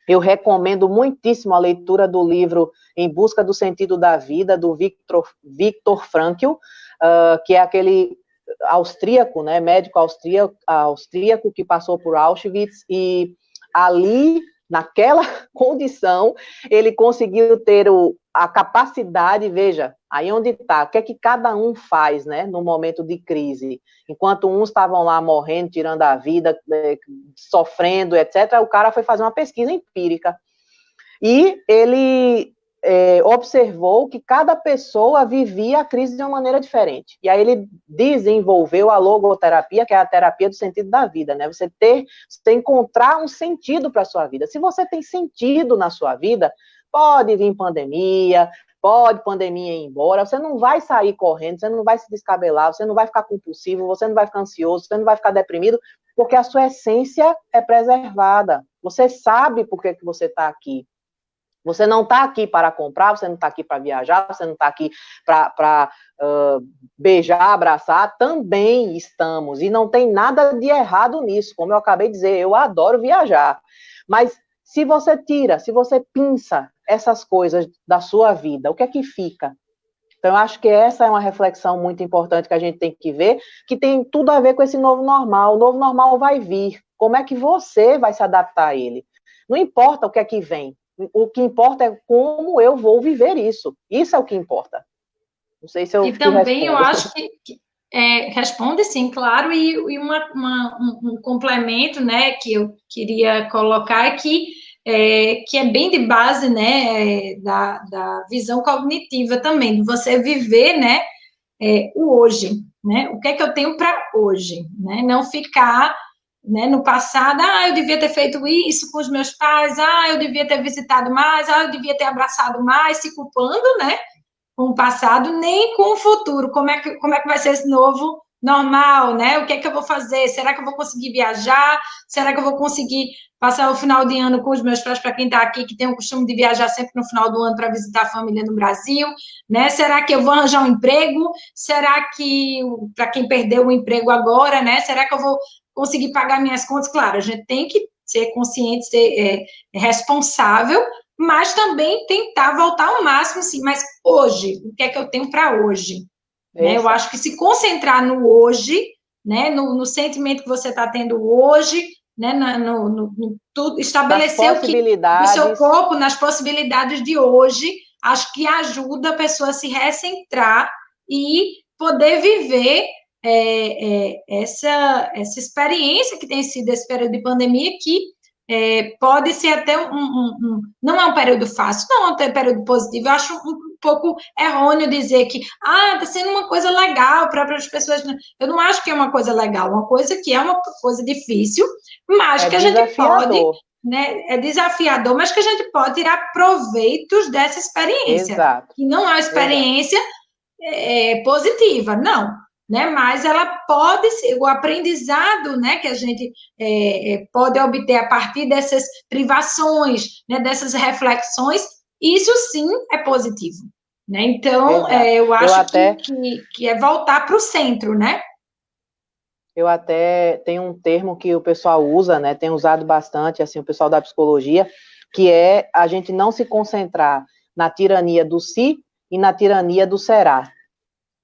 eu recomendo muitíssimo a leitura do livro Em Busca do Sentido da Vida, do Viktor Frankl, que é aquele austríaco, né, médico austríaco que passou por Auschwitz, e ali, naquela condição, ele conseguiu ter a capacidade, veja, Aí onde está? O que é que cada um faz, né, no momento de crise? Enquanto uns estavam lá morrendo, tirando a vida, sofrendo, etc., o cara foi fazer uma pesquisa empírica. E ele observou que cada pessoa vivia a crise de uma maneira diferente. E aí ele desenvolveu a logoterapia, que é a terapia do sentido da vida, né? Você encontrar um sentido para a sua vida. Se você tem sentido na sua vida, pode vir pandemia, pode pandemia ir embora, você não vai sair correndo, você não vai se descabelar, você não vai ficar compulsivo, você não vai ficar ansioso, você não vai ficar deprimido, porque a sua essência é preservada. Você sabe por que você está aqui. Você não está aqui para comprar, você não está aqui para viajar, você não está aqui para beijar, abraçar, também estamos, e não tem nada de errado nisso, como eu acabei de dizer, eu adoro viajar, mas se você tira, se você pinça essas coisas da sua vida, o que é que fica? Então, eu acho que essa é uma reflexão muito importante que a gente tem que ver, que tem tudo a ver com esse novo normal. O novo normal vai vir. Como é que você vai se adaptar a ele? Não importa o que é que vem. O que importa é como eu vou viver isso. Isso é o que importa. Não sei se eu E também eu acho que responde sim, claro, e um complemento, né, que eu queria colocar é que é bem de base, né, da visão cognitiva também, de você viver, né, o hoje, né, o que é que eu tenho para hoje, né, não ficar, né, no passado, eu devia ter feito isso com os meus pais, eu devia ter visitado mais, eu devia ter abraçado mais, se culpando, né, com o passado, nem com o futuro. Como é que vai ser esse novo normal, né? O que é que eu vou fazer? Será que eu vou conseguir viajar? Será que eu vou conseguir passar o final de ano com os meus pais, para quem está aqui, que tem o costume de viajar sempre no final do ano para visitar a família no Brasil, né? Será que eu vou arranjar um emprego? Será que, para quem perdeu o emprego agora, né? Será que eu vou conseguir pagar minhas contas? Claro, a gente tem que ser consciente, ser responsável, mas também tentar voltar ao máximo, sim. Mas hoje, o que é que eu tenho para hoje? Né? Eu acho que se concentrar no hoje, né? no sentimento que você está tendo hoje, né? Tudo, estabelecer o que do seu corpo, nas possibilidades de hoje, acho que ajuda a pessoa a se recentrar e poder viver essa experiência que tem sido esse período de pandemia, que pode ser até não é um período fácil, não é um período positivo. Eu acho um pouco errôneo dizer que está sendo uma coisa legal para as pessoas. Eu não acho que é uma coisa legal, uma coisa que é uma coisa difícil, mas que a gente pode, né, é desafiador, mas que a gente pode tirar proveitos dessa experiência. Exato. Que não é uma experiência positiva, não. Né, mas ela pode ser, o aprendizado, né, que a gente pode obter a partir dessas privações, né, dessas reflexões, isso sim é positivo. Né? Então, eu acho que é voltar para o centro, né? Eu até tenho um termo que o pessoal usa, né, tem usado bastante, assim, o pessoal da psicologia, que é a gente não se concentrar na tirania do si e na tirania do será.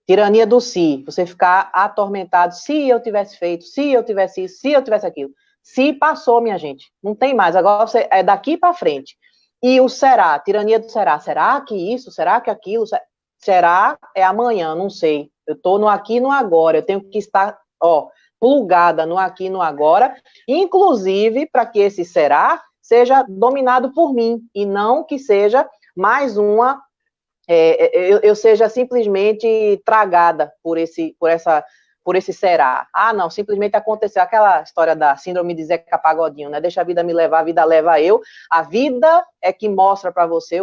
Tirania do si, você ficar atormentado, se eu tivesse feito, se eu tivesse isso, se eu tivesse aquilo. Se passou, minha gente, não tem mais, agora você é daqui para frente. E o será, tirania do será que isso, será que aquilo, será é amanhã, não sei. Eu estou no aqui e no agora, eu tenho que estar, plugada no aqui e no agora, inclusive para que esse será seja dominado por mim, e não que seja mais uma eu seja simplesmente tragada por esse será. Não, simplesmente aconteceu aquela história da síndrome de Zeca Pagodinho, né? Deixa a vida me levar, a vida leva eu. A vida é que mostra para você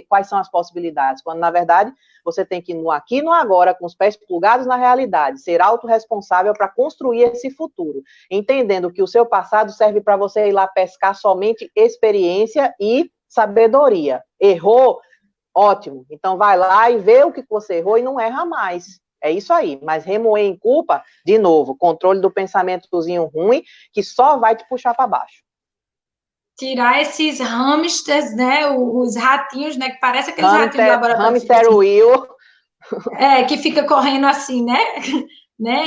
quais são as possibilidades, quando, na verdade, você tem que ir no aqui e no agora, com os pés plugados na realidade, ser autorresponsável para construir esse futuro, entendendo que o seu passado serve para você ir lá pescar somente experiência e sabedoria. Errou? Ótimo, então vai lá e vê o que você errou e não erra mais. É isso aí, mas remoer em culpa, de novo, controle do pensamentozinho ruim, que só vai te puxar para baixo. Tirar esses hamsters, né, os ratinhos, né, que parece aqueles ratinhos de laboratório. Hamster wheel. Que fica correndo assim, né?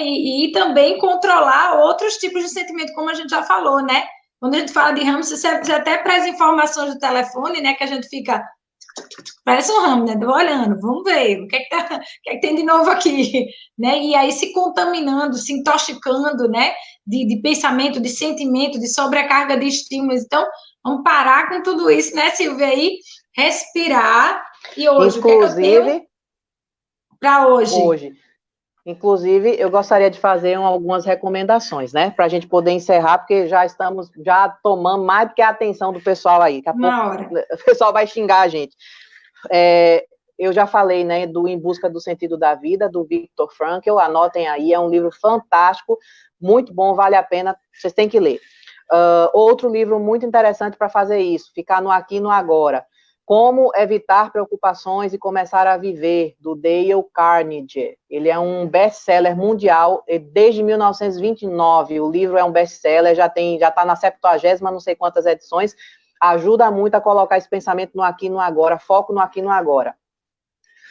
E também controlar outros tipos de sentimento, como a gente já falou, né? Quando a gente fala de hamster, serve até para as informações do telefone, né, que a gente fica Parece um ramo, né? Tô olhando, vamos ver, o que é que tem de novo aqui, né? E aí se contaminando, se intoxicando, né? De pensamento, de sentimento, de sobrecarga de estímulos. Então, vamos parar com tudo isso, né, Silvia? Aí, respirar. E hoje, o que é que eu tenho Inclusive, para hoje? hoje, inclusive, eu gostaria de fazer algumas recomendações, né? Para a gente poder encerrar, porque já tomando mais do que a atenção do pessoal aí. Daqui a pouco Uma hora. o pessoal vai xingar a gente. Eu já falei, né, do Em Busca do Sentido da Vida, do Viktor Frankl, anotem aí, é um livro fantástico, muito bom, vale a pena, vocês têm que ler. Outro livro muito interessante para fazer isso, ficar no aqui e no agora. Como Evitar Preocupações e Começar a Viver, do Dale Carnegie. Ele é um best-seller mundial desde 1929. O livro é um best-seller, já está na 70ª, não sei quantas edições. Ajuda muito a colocar esse pensamento no aqui e no agora, foco no aqui e no agora.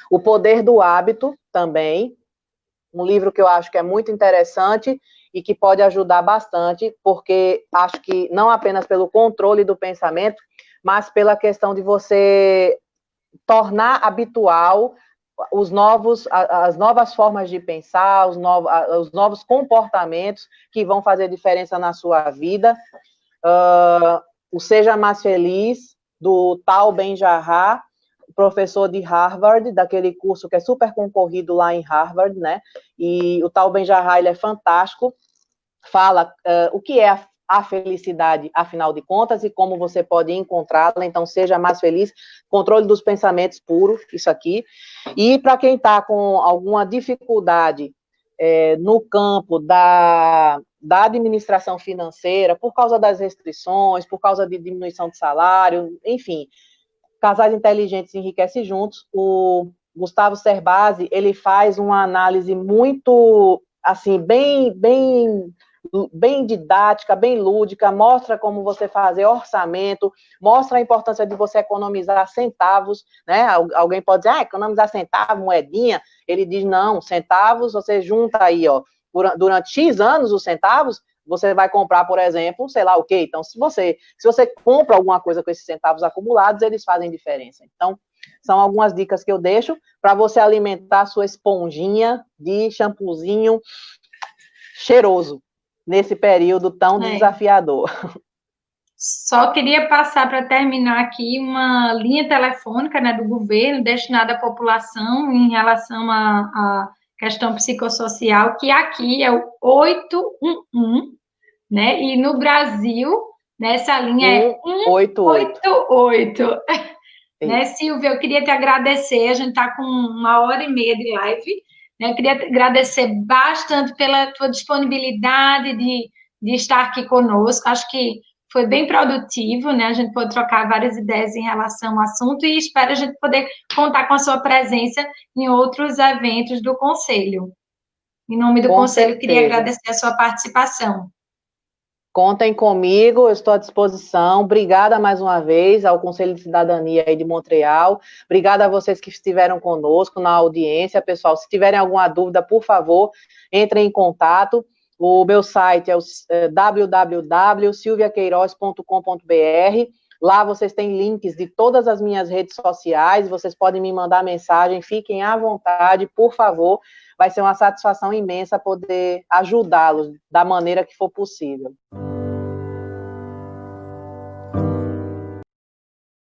O Poder do Hábito, também, um livro que eu acho que é muito interessante e que pode ajudar bastante, porque acho que não apenas pelo controle do pensamento, mas pela questão de você tornar habitual as novas formas de pensar, os novos comportamentos que vão fazer diferença na sua vida. O Seja Mais Feliz, do Tal Ben-Shahar, professor de Harvard, daquele curso que é super concorrido lá em Harvard, né? E o Tal Ben-Shahar, ele é fantástico, fala o que é a felicidade, afinal de contas, e como você pode encontrá-la. Então, seja mais feliz, controle dos pensamentos puro, isso aqui. E para quem está com alguma dificuldade no campo da administração financeira, por causa das restrições, por causa de diminuição de salário, enfim, Casais Inteligentes Enriquecem Juntos, o Gustavo Cerbasi, ele faz uma análise muito, assim, bem didática, bem lúdica, mostra como você fazer orçamento, mostra a importância de você economizar centavos, né? Alguém pode dizer, economizar centavo, moedinha. Ele diz, não, centavos, você junta aí, ó, durante X anos os centavos, você vai comprar, por exemplo, sei lá o quê. Então, se você compra alguma coisa com esses centavos acumulados, eles fazem diferença. Então, são algumas dicas que eu deixo para você alimentar a sua esponjinha de shampoozinho cheiroso nesse período tão desafiador. Só queria passar para terminar aqui uma linha telefônica, né, do governo destinada à população em relação à questão psicossocial, que aqui é o 811, né? E no Brasil, né, essa linha é 188. Né, Silvia, eu queria te agradecer, a gente está com 1h30 de live, né? Eu queria te agradecer bastante pela tua disponibilidade de estar aqui conosco, acho que foi bem produtivo, né? A gente pôde trocar várias ideias em relação ao assunto e espero a gente poder contar com a sua presença em outros eventos do Conselho. Em nome do Conselho, eu queria agradecer a sua participação. Contem comigo, eu estou à disposição. Obrigada mais uma vez ao Conselho de Cidadania aí de Montreal. Obrigada a vocês que estiveram conosco na audiência, pessoal. Se tiverem alguma dúvida, por favor, entrem em contato. O meu site é o www.silviaqueiroz.com.br. Lá vocês têm links de todas as minhas redes sociais, vocês podem me mandar mensagem, fiquem à vontade, por favor. Vai ser uma satisfação imensa poder ajudá-los da maneira que for possível.